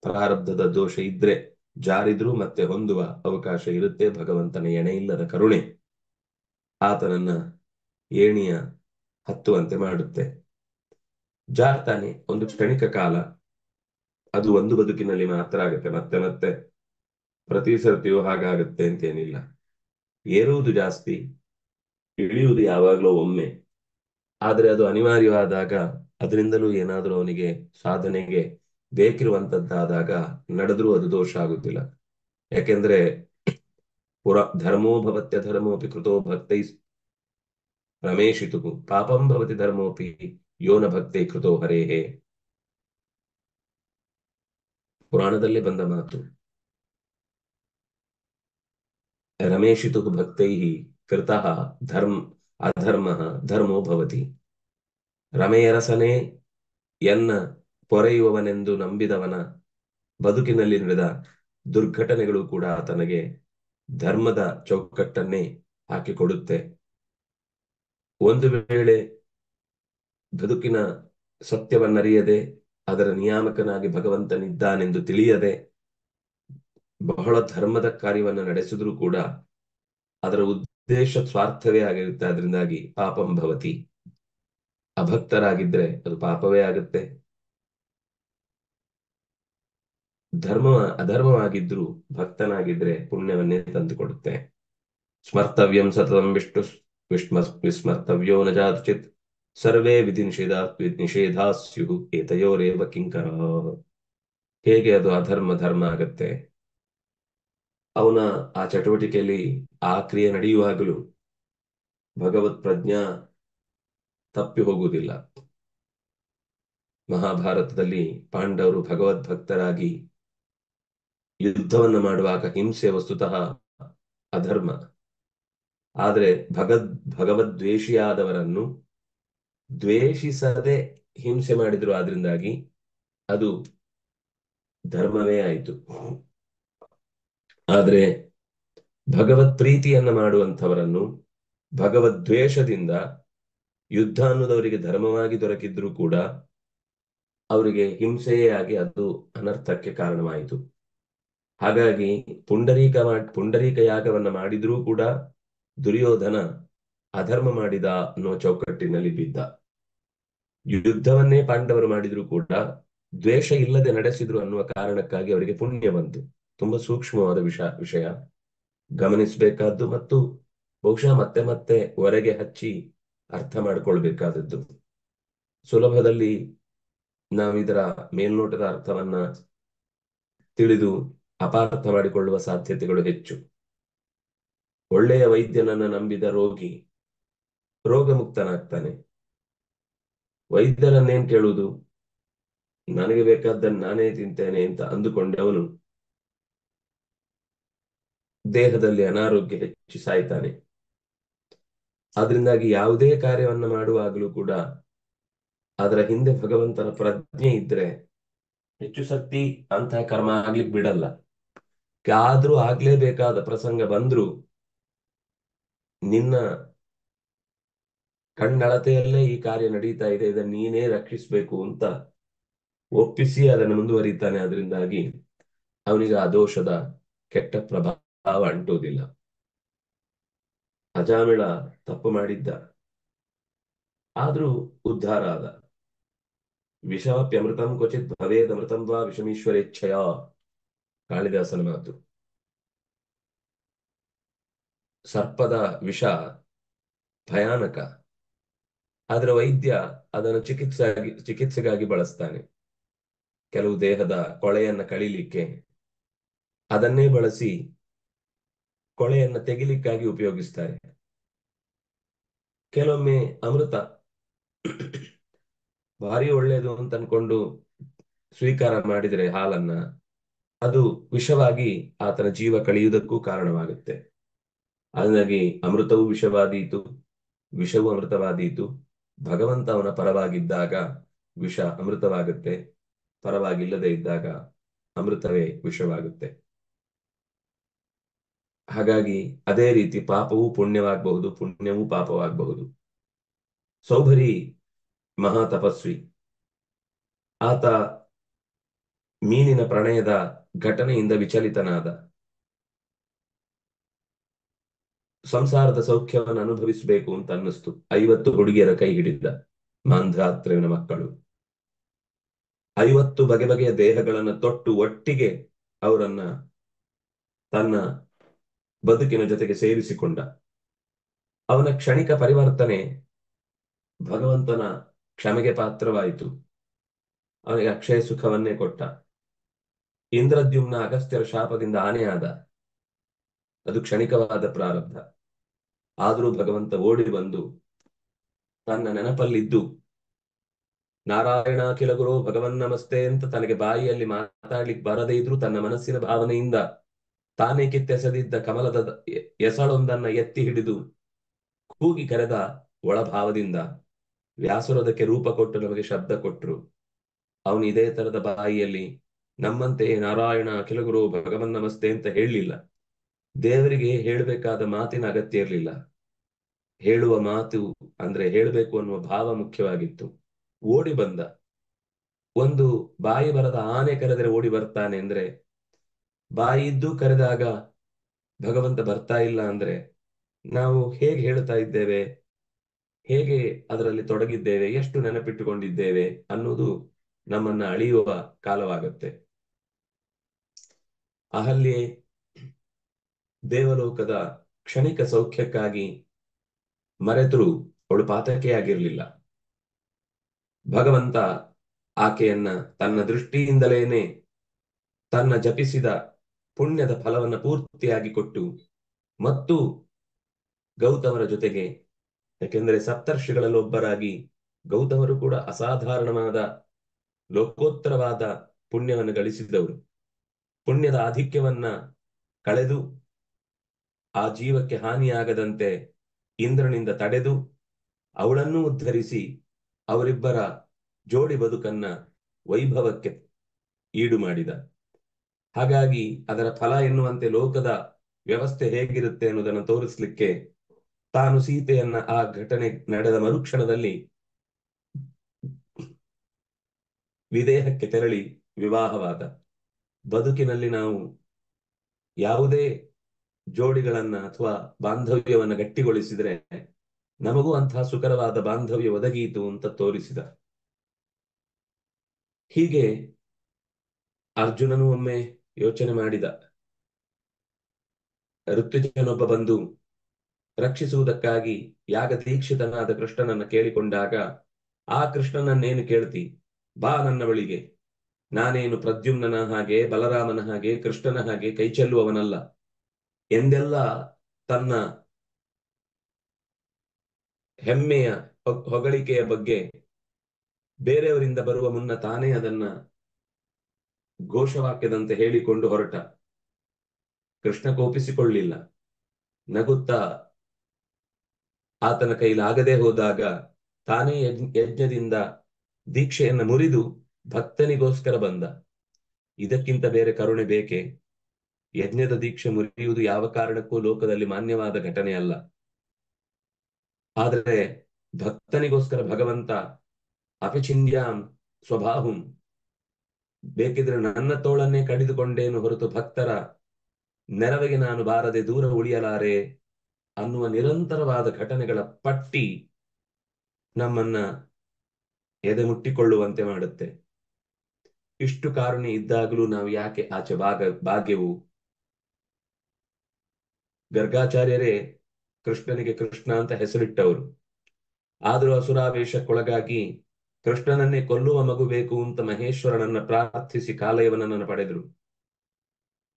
ಪ್ರಾರಬ್ಧದ ದೋಷ ಇದ್ರೆ ಜಾರಿದ್ರೂ ಮತ್ತೆ ಹೊಂದುವ ಅವಕಾಶ ಇರುತ್ತೆ. ಭಗವಂತನ ಎಣೆ ಇಲ್ಲದ ಕರುಣೆ ಆತನನ್ನ ಏಣಿಯ ಹತ್ತುವಂತೆ ಮಾಡುತ್ತೆ. ಜಾರ್ತಾನೆ ಒಂದು ಕ್ಷಣಿಕ ಕಾಲ, ಅದು ಒಂದು ಬದುಕಿನಲ್ಲಿ ಮಾತ್ರ ಆಗುತ್ತೆ. ಮತ್ತೆ ಮತ್ತೆ ಪ್ರತಿ ಸರ್ತಿಯೂ ಹಾಗಾಗುತ್ತೆ ಅಂತೇನಿಲ್ಲ. ಏರುವುದು ಜಾಸ್ತಿ, ಇಳಿಯುವುದು ಯಾವಾಗಲೂ ಒಮ್ಮೆ. ಆದ್ರೆ ಅದು ಅನಿವಾರ್ಯವಾದಾಗ, ಅದರಿಂದಲೂ ಏನಾದರೂ ಅವನಿಗೆ ಸಾಧನೆಗೆ ಬೇಕಿರುವಂತದ್ದಾದಾಗ ನಡೆದ್ರೂ ಅದು ದೋಷ ಆಗುತ್ತಿಲ್ಲ. ಯಾಕೆಂದ್ರೆ ಧರ್ಮೋ ಭವತ್ಯ ಧರ್ಮೋಪಿ ಕೃತೋ ಭಕ್ತೈ ರಮೇಶಿತು ಪಾಪಂ ಭವತಿ ಧರ್ಮೋಪಿ ಯೋನ ಭಕ್ತೈ ಕೃತೋ ಹರೇಹೇ. ಪುರಾಣದಲ್ಲೇ ಬಂದ ಮಾತು. ರಮೇಶಿತು ಭಕ್ತೈ ಕೃತಃ ಅಧರ್ಮ ಧರ್ಮೋ ಭವತಿ. ರಮೆಯರಸನೇ ಎನ್ನ ಪೊರೆಯುವವನೆಂದು ನಂಬಿದವನ ಬದುಕಿನಲ್ಲಿ ನಡೆದ ದುರ್ಘಟನೆಗಳು ಕೂಡ ತನಗೆ ಧರ್ಮದ ಚೌಕಟ್ಟನ್ನೇ ಹಾಕಿಕೊಡುತ್ತೆ. ಒಂದು ವೇಳೆ ಬದುಕಿನ ಸತ್ಯವನ್ನರಿಯದೆ ಅದರ ನಿಯಾಮಕನಾಗಿ ಭಗವಂತನಿದ್ದಾನೆಂದು ತಿಳಿಯದೆ ಬಹಳ ಧರ್ಮದ ಕಾರ್ಯವನ್ನು ನಡೆಸಿದ್ರೂ ಕೂಡ ಅದರ ಉದ್ದೇಶ ಸ್ವಾರ್ಥವೇ ಆಗಿರುತ್ತೆ. ಅದರಿಂದಾಗಿ ಪಾಪಂ ಭವತಿ. ಅಭಕ್ತರಾಗಿದ್ರೆ ಅದು ಪಾಪವೇ ಆಗುತ್ತೆ. ಅಧರ್ಮವಾಗಿದ್ರು ಭಕ್ತನಾಗಿದ್ರೆ ಪುಣ್ಯವನ್ನೇ ತಂದುಕೊಡುತ್ತೆ. ಸ್ಮರ್ತವ್ಯಂ ಸತತಂ ವಿಸ್ಮರ್ತವ್ಯೋ ನ ಜಾತಚಿತ್ ಸರ್ವೇ ವಿಧಿ ನಿಷೇಧಾ ಸ್ಯು ಏತಯೋರೇವ ಕಿಂಕರ. ಹೇಗೆ ಅದು ಧರ್ಮ ಆಗತ್ತೆ? ಅವನ ಆ ಚಟುವಟಿಕೆಯಲ್ಲಿ ಆ ಕ್ರಿಯೆ ನಡೆಯುವಾಗಲೂ ಭಗವತ್ ಪ್ರಜ್ಞಾ ತಪ್ಪಿ ಹೋಗುವುದಿಲ್ಲ. ಮಹಾಭಾರತದಲ್ಲಿ ಪಾಂಡವರು ಭಗವದ್ಭಕ್ತರಾಗಿ ಯುದ್ಧವನ್ನು ಮಾಡುವಾಗ ಹಿಂಸೆ ವಸ್ತುತಃ ಅಧರ್ಮ. ಆದ್ರೆ ಭಗವದ್ವೇಷಿಯಾದವರನ್ನು ದ್ವೇಷಿಸದೆ ಹಿಂಸೆ ಮಾಡಿದ್ರು. ಆದ್ರಿಂದಾಗಿ ಅದು ಧರ್ಮವೇ ಆಯಿತು. ಆದ್ರೆ ಭಗವತ್ ಪ್ರೀತಿಯನ್ನ ಮಾಡುವಂಥವರನ್ನು ಭಗವದ್ವೇಷದಿಂದ ಯುದ್ಧ ಅನ್ನೋದವರಿಗೆ ಧರ್ಮವಾಗಿ ದೊರಕಿದ್ರೂ ಕೂಡ ಅವರಿಗೆ ಹಿಂಸೆಯೇ ಆಗಿ ಅದು ಅನರ್ಥಕ್ಕೆ ಕಾರಣವಾಯಿತು. ಹಾಗಾಗಿ ಪುಂಡರೀಕ ಯಾಗವನ್ನ ಮಾಡಿದ್ರೂ ಕೂಡ ದುರ್ಯೋಧನ ಅಧರ್ಮ ಮಾಡಿದ ಅನ್ನುವ ಚೌಕಟ್ಟಿನಲ್ಲಿ ಬಿದ್ದ. ಯುದ್ಧವನ್ನೇ ಪಾಂಡವರು ಮಾಡಿದ್ರು ಕೂಡ ದ್ವೇಷ ಇಲ್ಲದೆ ನಡೆಸಿದ್ರು ಅನ್ನುವ ಕಾರಣಕ್ಕಾಗಿ ಅವರಿಗೆ ಪುಣ್ಯ ಬಂತು. ತುಂಬಾ ಸೂಕ್ಷ್ಮವಾದ ವಿಷಯ ಗಮನಿಸಬೇಕಾದ್ದು ಮತ್ತು ಬಹುಶಃ ಮತ್ತೆ ಮತ್ತೆ ಹೊರಗೆ ಹಚ್ಚಿ ಅರ್ಥ ಮಾಡಿಕೊಳ್ಬೇಕಾದದ್ದು. ಸುಲಭದಲ್ಲಿ ನಾವಿದರ ಮೇಲ್ನೋಟದ ಅರ್ಥವನ್ನ ತಿಳಿದು ಅಪಾರ್ಥ ಮಾಡಿಕೊಳ್ಳುವ ಸಾಧ್ಯತೆಗಳು ಹೆಚ್ಚು. ಒಳ್ಳೆಯ ವೈದ್ಯನನ್ನ ನಂಬಿದ ರೋಗಿ ರೋಗಮುಕ್ತನಾಗ್ತಾನೆ. ವೈದ್ಯರನ್ನೇನ್ ಕೇಳುವುದು, ನನಗೆ ಬೇಕಾದ್ದನ್ನು ನಾನೇ ತಿಂತೇನೆ ಅಂತ ಅಂದುಕೊಂಡವನು ದೇಹದಲ್ಲಿ ಅನಾರೋಗ್ಯ ಹೆಚ್ಚಿ ಸಾಯ್ತಾನೆ. ಆದ್ರಿಂದಾಗಿ ಯಾವುದೇ ಕಾರ್ಯವನ್ನ ಮಾಡುವಾಗಲೂ ಕೂಡ ಅದರ ಹಿಂದೆ ಭಗವಂತನ ಪ್ರಜ್ಞೆ ಇದ್ರೆ ಹೆಚ್ಚು ಶಕ್ತಿ ಅಂತಹ ಕರ್ಮ ಆಗ್ಲಿಕ್ಕೆ ಬಿಡಲ್ಲ. ಆದ್ರೂ ಆಗ್ಲೇಬೇಕಾದ ಪ್ರಸಂಗ ಬಂದ್ರು ನಿನ್ನ ಕಣ್ಣಳತೆಯಲ್ಲೇ ಈ ಕಾರ್ಯ ನಡೀತಾ ಇದೆ, ಇದನ್ನ ನೀನೇ ರಕ್ಷಿಸ್ಬೇಕು ಅಂತ ಒಪ್ಪಿಸಿ ಅದನ್ನು ಮುಂದುವರಿತಾನೆ. ಅದರಿಂದಾಗಿ ಅವನಿಗೆ ಆ ದೋಷದ ಕೆಟ್ಟ ಪ್ರಭಾವ ಅಂಟುವುದಿಲ್ಲ. ಅಜಾಮಿಳ ತಪ್ಪು ಮಾಡಿದ್ದ, ಆದ್ರೂ ಉದ್ಧಾರ ಆದ. ವಿಷಮಪ್ಯಮೃತಂ ಕ್ವಚಿತ್ ಭವೇದಮೃತಂ ವಾ ವಿಷಮೀಶ್ವರೇಚ್ಛಯ, ಕಾಳಿದಾಸನ ಮಾತು. ಸರ್ಪದ ವಿಷ ಭಯಾನಕ, ಆದ್ರೆ ವೈದ್ಯ ಅದನ್ನು ಚಿಕಿತ್ಸೆಗಾಗಿ ಬಳಸ್ತಾನೆ. ಕೆಲವು ದೇಹದ ಕೊಳೆಯನ್ನ ಕಳೀಲಿಕ್ಕೆ ಅದನ್ನೇ ಬಳಸಿ ಕೊಳೆಯನ್ನ ತೆಗಿಲಿಕ್ಕಾಗಿ ಉಪಯೋಗಿಸ್ತಾರೆ. ಕೆಲವೊಮ್ಮೆ ಅಮೃತ ಭಾರಿ ಒಳ್ಳೆಯದು ಅಂತ ಅನ್ಕೊಂಡು ಸ್ವೀಕಾರ ಮಾಡಿದ್ರೆ ಹಾಲನ್ನ, ಅದು ವಿಷವಾಗಿ ಆತನ ಜೀವ ಕಳೆಯುವುದಕ್ಕೂ ಕಾರಣವಾಗುತ್ತೆ. ಹಾಗಾಗಿ ಅಮೃತವೂ ವಿಷವಾದೀತು, ವಿಷವೂ ಅಮೃತವಾದೀತು. ಭಗವಂತ ಅವನ ಪರವಾಗಿದ್ದಾಗ ವಿಷ ಅಮೃತವಾಗುತ್ತೆ, ಪರವಾಗಿಲ್ಲದೆ ಇದ್ದಾಗ ಅಮೃತವೇ ವಿಷವಾಗುತ್ತೆ. ಹಾಗಾಗಿ ಅದೇ ರೀತಿ ಪಾಪವೂ ಪುಣ್ಯವಾಗಬಹುದು, ಪುಣ್ಯವೂ ಪಾಪವಾಗಬಹುದು. ಸೌಭರಿ ಮಹಾ ತಪಸ್ವಿ. ಆತ ಮೀನಿನ ಪ್ರಣಯದ ಘಟನೆಯಿಂದ ವಿಚಲಿತನಾದ. ಸಂಸಾರದ ಸೌಖ್ಯವನ್ನು ಅನುಭವಿಸಬೇಕು ಅಂತ ಅನ್ನಿಸ್ತು. 50 ಹುಡುಗಿಯರ ಕೈ ಹಿಡಿದ ಮಾಂಧಾತ್ರೆಯನ ಮಕ್ಕಳು. 50 ಬಗೆ ಬಗೆಯ ದೇಹಗಳನ್ನು ತೊಟ್ಟು ಒಟ್ಟಿಗೆ ಅವರನ್ನ ತನ್ನ ಬದುಕಿನ ಜೊತೆಗೆ ಸೇರಿಸಿಕೊಂಡ. ಅವನ ಕ್ಷಣಿಕ ಪರಿವರ್ತನೆ ಭಗವಂತನ ಕ್ಷಮೆಗೆ ಪಾತ್ರವಾಯಿತು. ಅವನಿಗೆ ಅಕ್ಷಯ ಸುಖವನ್ನೇ ಕೊಟ್ಟ. ಇಂದ್ರದ್ಯುಮ್ನ ಅಗಸ್ತ್ಯರ ಶಾಪದಿಂದ ಆನೆಯಾದ, ಅದು ಕ್ಷಣಿಕವಾದ ಪ್ರಾರಬ್ಧ. ಆದರೂ ಭಗವಂತ ಓಡಿ ಬಂದು ತನ್ನ ನೆನಪಲ್ಲಿದ್ದು ನಾರಾಯಣ ಅಖಿಲ ಗುರು ಭಗವನ್ ನಮಸ್ತೆ ಅಂತ ತನಗೆ ಬಾಯಿಯಲ್ಲಿ ಮಾತಾಡ್ಲಿಕ್ಕೆ ಬರದೇ ಇದ್ರು ತನ್ನ ಮನಸ್ಸಿನ ಭಾವನೆಯಿಂದ ತಾನೇ ಕಿತ್ತೆಸೆದಿದ್ದ ಕಮಲದ ಎಸಳೊಂದನ್ನ ಎತ್ತಿ ಹಿಡಿದು ಕೂಗಿ ಕರೆದ ಒಳಭಾವದಿಂದ ವ್ಯಾಸರು ಅದಕ್ಕೆ ರೂಪ ಕೊಟ್ಟು ನಮಗೆ ಶಬ್ದ ಕೊಟ್ಟರು. ಅವನು ಇದೇ ತರದ ಬಾಯಿಯಲ್ಲಿ ನಮ್ಮಂತೆ ನಾರಾಯಣ ಅಖಿಲ ಗುರು ಭಗವನ್ ನಮಸ್ತೆ ಅಂತ ಹೇಳಲಿಲ್ಲ. ದೇವರಿಗೆ ಹೇಳಬೇಕಾದ ಮಾತಿನ ಅಗತ್ಯ ಇರಲಿಲ್ಲ. ಹೇಳುವ ಮಾತು ಅಂದ್ರೆ ಹೇಳಬೇಕು ಅನ್ನುವ ಭಾವ ಮುಖ್ಯವಾಗಿತ್ತು. ಓಡಿ ಬಂದ. ಒಂದು ಬಾಯಿ ಬರದ ಆನೆ ಕರೆದರೆ ಓಡಿ ಬರ್ತಾನೆ ಅಂದ್ರೆ, ಬಾಯಿ ಇದ್ದು ಕರೆದಾಗ ಭಗವಂತ ಬರ್ತಾ ಇಲ್ಲ ಅಂದ್ರೆ ನಾವು ಹೇಗೆ ಹೇಳ್ತಾ ಇದ್ದೇವೆ, ಹೇಗೆ ಅದರಲ್ಲಿ ತೊಡಗಿದ್ದೇವೆ, ಎಷ್ಟು ನೆನಪಿಟ್ಟುಕೊಂಡಿದ್ದೇವೆ ಅನ್ನೋದು ನಮ್ಮನ್ನ ಅಳಿಯುವ ಕಾಲವಾಗುತ್ತೆ. ಅಹಲ್ಯೆ ದೇವಲೋಕದ ಕ್ಷಣಿಕ ಸೌಖ್ಯಕ್ಕಾಗಿ ಮರೆತರೂ ಅವಳು ಪಾತಕಿಯಾಗಿರ್ಲಿಲ್ಲ. ಭಗವಂತ ಆಕೆಯನ್ನ ತನ್ನ ದೃಷ್ಟಿಯಿಂದಲೇನೆ ತನ್ನ ಜಪಿಸಿದ ಪುಣ್ಯದ ಫಲವನ್ನ ಪೂರ್ತಿಯಾಗಿ ಕೊಟ್ಟು ಮತ್ತು ಗೌತಮರ ಜೊತೆಗೆ, ಯಾಕೆಂದ್ರೆ ಸಪ್ತರ್ಷಿಗಳಲ್ಲಿ ಒಬ್ಬರಾಗಿ ಗೌತಮರು ಕೂಡ ಅಸಾಧಾರಣವಾದ ಲೋಕೋತ್ತರವಾದ ಪುಣ್ಯವನ್ನು ಗಳಿಸಿದವರು. ಪುಣ್ಯದ ಆಧಿಕ್ಯವನ್ನ ಕಳೆದು ಆ ಜೀವಕ್ಕೆ ಹಾನಿಯಾಗದಂತೆ ಇಂದ್ರನಿಂದ ತಡೆದು ಅವಳನ್ನೂ ಉದ್ಧರಿಸಿ ಅವರಿಬ್ಬರ ಜೋಡಿ ಬದುಕನ್ನ ವೈಭವಕ್ಕೆ ಈಡು ಮಾಡಿದ. ಹಾಗಾಗಿ ಅದರ ಫಲ ಎನ್ನುವಂತೆ ಲೋಕದ ವ್ಯವಸ್ಥೆ ಹೇಗಿರುತ್ತೆ ಅನ್ನೋದನ್ನು ತೋರಿಸ್ಲಿಕ್ಕೆ ತಾನು ಸೀತೆಯನ್ನ ಆ ಘಟನೆ ನಡೆದ ಮರುಕ್ಷಣದಲ್ಲಿ ವಿದೇಹಕ್ಕೆ ತೆರಳಿ ವಿವಾಹವಾದ. ಬದುಕಿನಲ್ಲಿ ನಾವು ಯಾವುದೇ ಜೋಡಿಗಳನ್ನ ಅಥವಾ ಬಾಂಧವ್ಯವನ್ನ ಗಟ್ಟಿಗೊಳಿಸಿದ್ರೆ ನಮಗೂ ಅಂತಹ ಸುಕರವಾದ ಬಾಂಧವ್ಯ ಒದಗಿಯಿತು ಅಂತ ತೋರಿಸಿದ. ಹೀಗೆ ಅರ್ಜುನನು ಒಮ್ಮೆ ಯೋಚನೆ ಮಾಡಿದ. ಋತ್ವಿಜನೊಬ್ಬ ಬಂದು ರಕ್ಷಿಸುವುದಕ್ಕಾಗಿ ಯಾಗ ದೀಕ್ಷಿತನಾದ ಕೃಷ್ಣನನ್ನ ಕೇಳಿಕೊಂಡಾಗ, ಆ ಕೃಷ್ಣನನ್ನೇನು ಕೇಳ್ತಿ, ಬಾ ನನ್ನ ಬಳಿಗೆ, ನಾನೇನು ಪ್ರದ್ಯುಮ್ನನ ಹಾಗೆ ಬಲರಾಮನ ಹಾಗೆ ಕೃಷ್ಣನ ಹಾಗೆ ಕೈ ಚೆಲ್ಲುವವನಲ್ಲ ಎಂದೆಲ್ಲ ತನ್ನ ಹೆಮ್ಮೆಯ ಹೊಗಳಿಕೆಯ ಬಗ್ಗೆ ಬೇರೆಯವರಿಂದ ಬರುವ ಮುನ್ನ ತಾನೇ ಅದನ್ನ ಘೋಷವಾಕ್ಯದಂತೆ ಹೇಳಿಕೊಂಡು ಹೊರಟ. ಕೃಷ್ಣ ಕೋಪಿಸಿಕೊಳ್ಳಿಲ್ಲ. ನಗುತ್ತಾ ಆತನ ಕೈಲಾಗದೆ ಹೋದಾಗ ತಾನೇ ಯಜ್ಞದಿಂದ ದೀಕ್ಷೆಯನ್ನ ಮುರಿದು ಭಕ್ತನಿಗೋಸ್ಕರ ಬಂದ. ಇದಕ್ಕಿಂತ ಬೇರೆ ಕರುಣೆ ಬೇಕೆ? ಯಜ್ಞದ ದೀಕ್ಷೆ ಮುರಿಯುವುದು ಯಾವ ಕಾರಣಕ್ಕೂ ಲೋಕದಲ್ಲಿ ಮಾನ್ಯವಾದ ಘಟನೆ ಅಲ್ಲ. ಆದರೆ ಭಕ್ತನಿಗೋಸ್ಕರ ಭಗವಂತ ಅಪಿಚಿಂದ್ಯಾಂ ಸ್ವಭಾಹುಂ, ಬೇಕಿದ್ರೆ ನನ್ನ ತೋಳನ್ನೇ ಕಡಿದುಕೊಂಡೇನು ಹೊರತು ಭಕ್ತರ ನೆರವಿಗೆ ನಾನು ಬಾರದೆ ದೂರ ಉಳಿಯಲಾರೆ ಅನ್ನುವ ನಿರಂತರವಾದ ಘಟನೆಗಳ ಪಟ್ಟಿ ನಮ್ಮನ್ನ ಎದೆ ಮುಟ್ಟಿಕೊಳ್ಳುವಂತೆ ಮಾಡುತ್ತೆ. ಇಷ್ಟು ಕಾರುಣ್ಯ ಇದ್ದಾಗಲೂ ನಾವು ಯಾಕೆ ಆಚೆ ಭಾಗ್ಯವು? ಗರ್ಗಾಚಾರ್ಯರೇ ಕೃಷ್ಣನಿಗೆ ಕೃಷ್ಣ ಅಂತ ಹೆಸರಿಟ್ಟವರು. ಆದರೂ ಅಸುರಾವೇಶಕ್ಕೊಳಗಾಗಿ ಕೃಷ್ಣನನ್ನೇ ಕೊಲ್ಲುವ ಮಗು ಬೇಕು ಅಂತ ಮಹೇಶ್ವರನನ್ನ ಪ್ರಾರ್ಥಿಸಿ ಕಾಲಯವನನ್ನ ಪಡೆದ್ರು.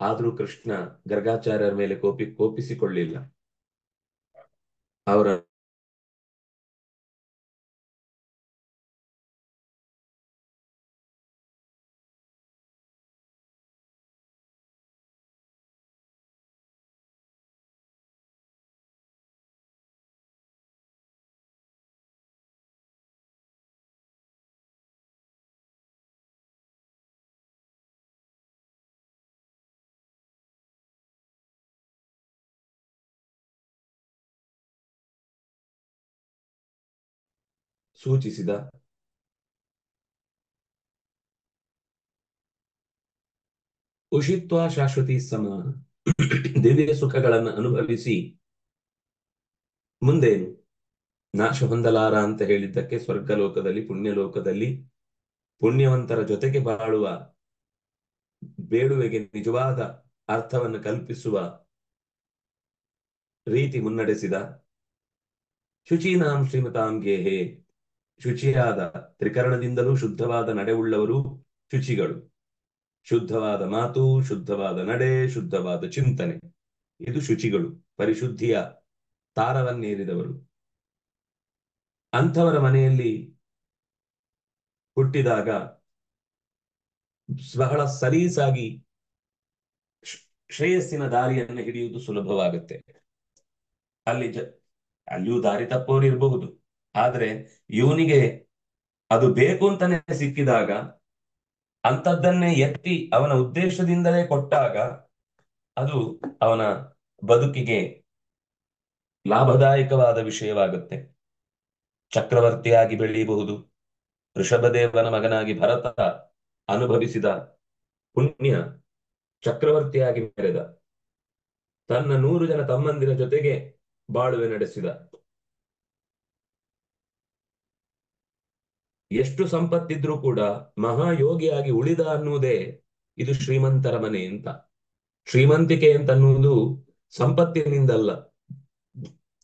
ಆದರೂ ಕೃಷ್ಣ ಗರ್ಗಾಚಾರ್ಯರ ಮೇಲೆ ಕೋಪಿಸಿಕೊಳ್ಳಿಲ್ಲ. ಅವರ ಸೂಚಿಸಿದ. ಉಷಿತ್ವ ಶಾಶ್ವತಿ ಸಮ, ದಿವ್ಯ ಸುಖಗಳನ್ನು ಅನುಭವಿಸಿ ಮುಂದೇನು ನಾಶ ಹೊಂದಲಾರ ಅಂತ ಹೇಳಿದ್ದಕ್ಕೆ ಸ್ವರ್ಗಲೋಕದಲ್ಲಿ ಪುಣ್ಯಲೋಕದಲ್ಲಿ ಪುಣ್ಯವಂತರ ಜೊತೆಗೆ ಬಾಳುವ ಬೇಡುವೆಗೆ ನಿಜವಾದ ಅರ್ಥವನ್ನು ಕಲ್ಪಿಸುವ ರೀತಿ ಮುನ್ನಡೆಸಿದ. ಶುಚೀನಾಂ ಶ್ರೀಮತಾಂ ಗೇಹೆ, ಶುಚಿಯಾದ ತ್ರಿಕರಣದಿಂದಲೂ ಶುದ್ಧವಾದ ನಡೆವುಳ್ಳವರು ಶುಚಿಗಳು. ಶುದ್ಧವಾದ ಮಾತು, ಶುದ್ಧವಾದ ನಡೆ, ಶುದ್ಧವಾದ ಚಿಂತನೆ, ಇದು ಶುಚಿಗಳು, ಪರಿಶುದ್ಧಿಯ ತಾರವನ್ನೇರಿದವರು. ಅಂಥವರ ಮನೆಯಲ್ಲಿ ಹುಟ್ಟಿದಾಗ ಬಹಳ ಸಲೀಸಾಗಿ ಶ್ರೇಯಸ್ಸಿನ ದಾರಿಯನ್ನು ಹಿಡಿಯುವುದು ಸುಲಭವಾಗುತ್ತೆ. ಅಲ್ಲಿಯೂ ದಾರಿ ತಪ್ಪೋರು ಇರಬಹುದು, ಆದ್ರೆ ಇವನಿಗೆ ಅದು ಬೇಕು ಅಂತಾನೆ ಸಿಕ್ಕಿದಾಗ, ಅಂಥದ್ದನ್ನೇ ಎತ್ತಿ ಅವನ ಉದ್ದೇಶದಿಂದಲೇ ಕೊಟ್ಟಾಗ ಅದು ಅವನ ಬದುಕಿಗೆ ಲಾಭದಾಯಕವಾದ ವಿಷಯವಾಗುತ್ತೆ. ಚಕ್ರವರ್ತಿಯಾಗಿ ಬೆಳೆಯಬಹುದು. ಋಷಭದೇವನ ಮಗನಾಗಿ ಭರತ ಅನುಭವಿಸಿದ ಪುಣ್ಯ ಚಕ್ರವರ್ತಿಯಾಗಿ ಮೆರೆದ. ತನ್ನ 100 ಜನ ತಮ್ಮಂದಿರ ಜೊತೆಗೆ ಬಾಳುವೆ ನಡೆಸಿದ. ಎಷ್ಟು ಸಂಪತ್ತಿದ್ರೂ ಕೂಡ ಮಹಾಯೋಗಿಯಾಗಿ ಉಳಿದ ಅನ್ನುವುದೇ ಇದು ಶ್ರೀಮಂತರ ಮನೆ ಅಂತ. ಶ್ರೀಮಂತಿಕೆ ಅಂತನ್ನುವುದು ಸಂಪತ್ತಿನಿಂದಲ್ಲ,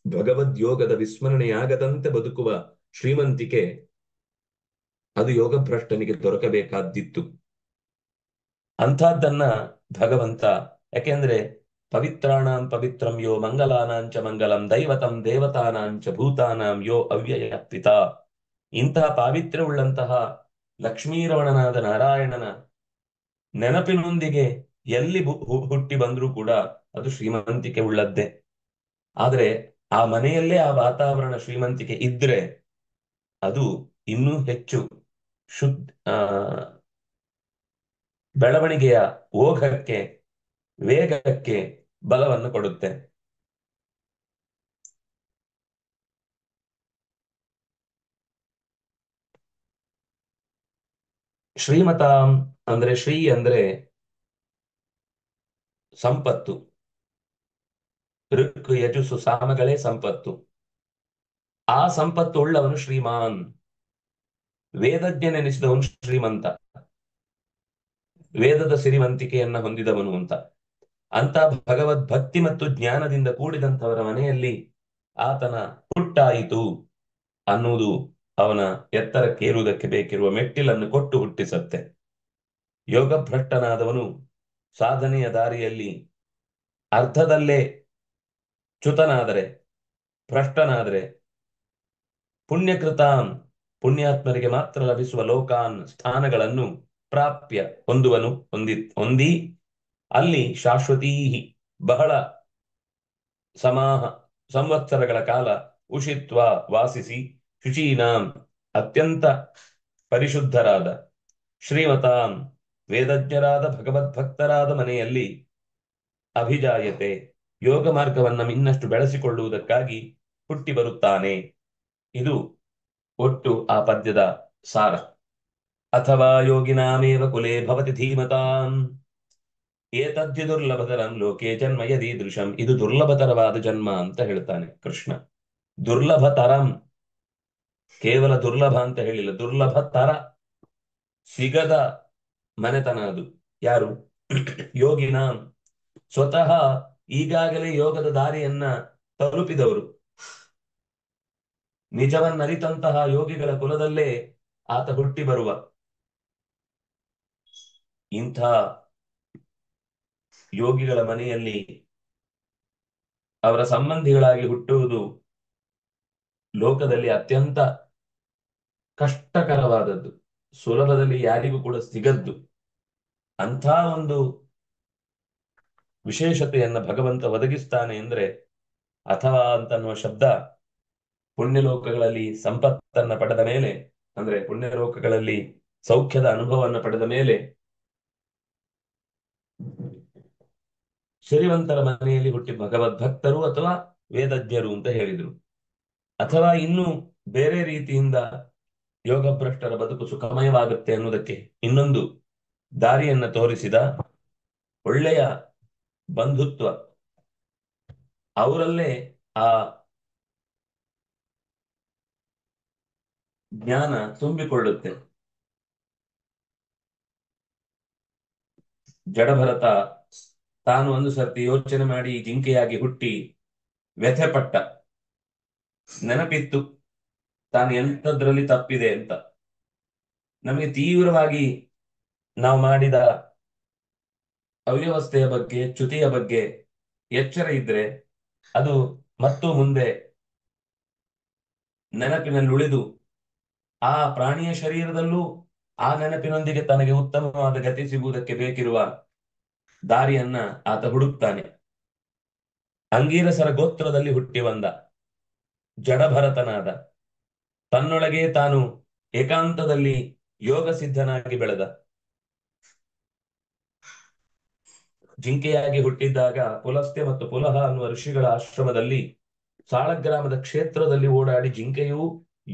ಭಗವದ್ ಯೋಗದ ವಿಸ್ಮರಣೆಯಾಗದಂತೆ ಬದುಕುವ ಶ್ರೀಮಂತಿಕೆ ಅದು ಯೋಗಭ್ರಷ್ಟನಿಗೆ ದೊರಕಬೇಕಾದ್ದಿತ್ತು. ಅಂಥದ್ದನ್ನ ಭಗವಂತ, ಯಾಕೆಂದ್ರೆ ಪವಿತ್ರಾಣಾಂ ಪವಿತ್ರಂ ಯೋ ಮಂಗಲಾನಾಂಚ ಮಂಗಲಂ ದೈವತಂ ದೇವತಾನಾಂಚ ಭೂತಾನಾಂ ಯೋ ಅವ್ಯಯ ಪಿತಾ, ಇಂತಹ ಪಾವಿತ್ರ್ಯವುಳ್ಳಂತಹ ಲಕ್ಷ್ಮೀರಮಣನಾದ ನಾರಾಯಣನ ನೆನಪಿನೊಂದಿಗೆ ಎಲ್ಲಿ ಹುಟ್ಟಿ ಬಂದ್ರೂ ಕೂಡ ಅದು ಶ್ರೀಮಂತಿಕೆ ಉಳ್ಳದ್ದೇ. ಆದ್ರೆ ಆ ಮನೆಯಲ್ಲೇ ಆ ವಾತಾವರಣ ಶ್ರೀಮಂತಿಕೆ ಇದ್ರೆ ಅದು ಇನ್ನೂ ಹೆಚ್ಚು ಬೆಳವಣಿಗೆಯ ಓಘಕ್ಕೆ, ವೇಗಕ್ಕೆ ಬಲವನ್ನು ಕೊಡುತ್ತೆ. ಶ್ರೀಮತಾಂ ಅಂದ್ರೆ ಶ್ರೀ ಅಂದ್ರೆ ಸಂಪತ್ತು. ಋಕ್ ಯಜುಸ್ಸು ಸಾಮಗಳೇ ಸಂಪತ್ತು. ಆ ಸಂಪತ್ತು ಉಳ್ಳವನು ಶ್ರೀಮಾನ್. ವೇದಜ್ಞನೆನಿಸಿದವನು ಶ್ರೀಮಂತ, ವೇದದ ಸಿರಿವಂತಿಕೆಯನ್ನ ಹೊಂದಿದವನು ಅಂತ. ಅಂತ ಭಗವದ್ಭಕ್ತಿ ಮತ್ತು ಜ್ಞಾನದಿಂದ ಕೂಡಿದಂಥವರ ಮನೆಯಲ್ಲಿ ಆತನ ಹುಟ್ಟಾಯಿತು ಅನ್ನುವುದು ಅವನ ಎತ್ತರಕ್ಕೇರುವುದಕ್ಕೆ ಬೇಕಿರುವ ಮೆಟ್ಟಿಲನ್ನು ಕೊಟ್ಟು ಹುಟ್ಟಿಸತ್ತೆ. ಯೋಗಭ್ರಷ್ಟನಾದವನು ಸಾಧನೆಯ ದಾರಿಯಲ್ಲಿ ಅರ್ಧದಲ್ಲೇ ಚ್ಯುತನಾದರೆ, ಭ್ರಷ್ಟನಾದರೆ, ಪುಣ್ಯಕೃತಾನ್ ಪುಣ್ಯಾತ್ಮರಿಗೆ ಮಾತ್ರ ಲಭಿಸುವ ಲೋಕಾನ್ ಸ್ಥಾನಗಳನ್ನು ಪ್ರಾಪ್ಯ ಹೊಂದಿ ಅಲ್ಲಿ ಶಾಶ್ವತೀ ಬಹಳ ಸಮಾಹ ಸಂವತ್ಸರಗಳ ಕಾಲ ಉಷಿತ್ವ ವಾಸಿಸಿ ಶುಚೀನಾಂ ಅತ್ಯಂತ ಪರಿಶುದ್ಧರಾದ ಶ್ರೀಮತಾಂ ವೇದಜ್ಞರಾದ ಭಗವದ್ಭಕ್ತರಾದ ಮನೆಯಲ್ಲಿ ಅಭಿಜಾಯತೆ ಯೋಗ ಮಾರ್ಗವನ್ನು ಇನ್ನಷ್ಟು ಬೆಳೆಸಿಕೊಳ್ಳುವುದಕ್ಕಾಗಿ ಹುಟ್ಟಿ ಬರುತ್ತಾನೆ. ಇದು ಒಟ್ಟು ಆ ಪದ್ಯದ ಸಾರ. ಅಥವಾ ಯೋಗಿನಾಮೇವ ಕುಲೇ ಭವತಿ ಧೀಮತಾಂ ಏತದ್ಯ ದುರ್ಲಭತರಂ ಲೋಕೆ ಜನ್ಮ ಯದೀದೃಶಂ. ಇದು ದುರ್ಲಭತರವಾದ ಜನ್ಮ ಅಂತ ಹೇಳ್ತಾನೆ ಕೃಷ್ಣ. ದುರ್ಲಭತರಂ, ಕೇವಲ ದುರ್ಲಭ ಅಂತ ಹೇಳಿಲ್ಲ, ದುರ್ಲಭತರ, ಸಿಗದ ಮನೆತನ ಅದು. ಯಾರು? ಯೋಗಿನಾಂ, ಸ್ವತಃ ಈಗಾಗಲೇ ಯೋಗದ ದಾರಿಯನ್ನ ತಲುಪಿದವರು, ನಿಜವನ್ನರಿತಂತಹ ಯೋಗಿಗಳ ಕುಲದಲ್ಲೇ ಆತ ಹುಟ್ಟಿ ಬರುವ. ಇಂಥ ಯೋಗಿಗಳ ಮನೆಯಲ್ಲಿ ಅವರ ಸಂಬಂಧಿಗಳಾಗಿ ಹುಟ್ಟುವುದು ಲೋಕದಲ್ಲಿ ಅತ್ಯಂತ ಕಷ್ಟಕರವಾದದ್ದು, ಸುಲಭದಲ್ಲಿ ಯಾರಿಗೂ ಕೂಡ ಸಿಗದ್ದು. ಅಂಥ ಒಂದು ವಿಶೇಷತೆಯನ್ನ ಭಗವಂತ ಒದಗಿಸ್ತಾನೆ ಅಂದ್ರೆ, ಅಥವಾ ಅಂತನ್ನುವ ಶಬ್ದ ಪುಣ್ಯಲೋಕಗಳಲ್ಲಿ ಸಂಪತ್ತನ್ನ ಪಡೆದ ಮೇಲೆ, ಅಂದ್ರೆ ಪುಣ್ಯಲೋಕಗಳಲ್ಲಿ ಸೌಖ್ಯದ ಅನುಭವವನ್ನು ಪಡೆದ ಮೇಲೆ ಸಿರಿವಂತರ ಮನೆಯಲ್ಲಿ ಹುಟ್ಟಿ ಭಗವದ್ಭಕ್ತರು ಅಥವಾ ವೇದಜ್ಞರು ಅಂತ ಹೇಳಿದ್ರು. ಅಥವಾ ಇನ್ನು ಬೇರೆ ರೀತಿಯಿಂದ ಯೋಗಭ್ರಷ್ಟರ ಬದುಕು ಸುಖಮಯವಾಗುತ್ತೆ ಅನ್ನೋದಕ್ಕೆ ಇನ್ನೊಂದು ದಾರಿಯನ್ನ ತೋರಿಸಿದ ಒಳ್ಳೆಯ ಬಂಧುತ್ವ, ಅವರಲ್ಲೇ ಆ ಜ್ಞಾನ ತುಂಬಿಕೊಳ್ಳುತ್ತೆ. ಜಡಭರತ ತಾನು ಒಂದು ಸರ್ತಿ ಯೋಚನೆ ಮಾಡಿ ಜಿಂಕೆಯಾಗಿ ಹುಟ್ಟಿ ವ್ಯಥೆಪಟ್ಟ. ನೆನಪಿತ್ತು ತಾನು ಎಂಥದ್ರಲ್ಲಿ ತಪ್ಪಿದೆ ಅಂತ. ನಮಗೆ ತೀವ್ರವಾಗಿ ನಾವು ಮಾಡಿದ ಅವ್ಯವಸ್ಥೆಯ ಬಗ್ಗೆ, ಚ್ಯುತಿಯ ಬಗ್ಗೆ ಎಚ್ಚರ ಇದ್ರೆ ಅದು ಮತ್ತು ಮುಂದೆ ನೆನಪಿನಲ್ಲಿ ಉಳಿದು ಆ ಪ್ರಾಣಿಯ ಶರೀರದಲ್ಲೂ ಆ ನೆನಪಿನೊಂದಿಗೆ ತನಗೆ ಉತ್ತಮವಾದ ಗತಿ ಸಿಗುವುದಕ್ಕೆ ಬೇಕಿರುವ ದಾರಿಯನ್ನ ಆತ ಹುಡುಕ್ತಾನೆ. ಅಂಗೀರಸರ ಗೋತ್ರದಲ್ಲಿ ಹುಟ್ಟಿ ಬಂದ ಜಡಭರತನಾದ, ತನ್ನೊಳಗೆ ತಾನು ಏಕಾಂತದಲ್ಲಿ ಯೋಗ ಸಿದ್ಧನಾಗಿ ಬೆಳೆದ. ಜಿಂಕೆಯಾಗಿ ಹುಟ್ಟಿದ್ದಾಗ ಪುಲಸ್ತ್ಯ ಮತ್ತು ಪುಲಹ ಅನ್ನುವ ಋಷಿಗಳ ಆಶ್ರಮದಲ್ಲಿ ಸಾಳಗ್ರಾಮದ ಕ್ಷೇತ್ರದಲ್ಲಿ ಓಡಾಡಿ ಜಿಂಕೆಯೂ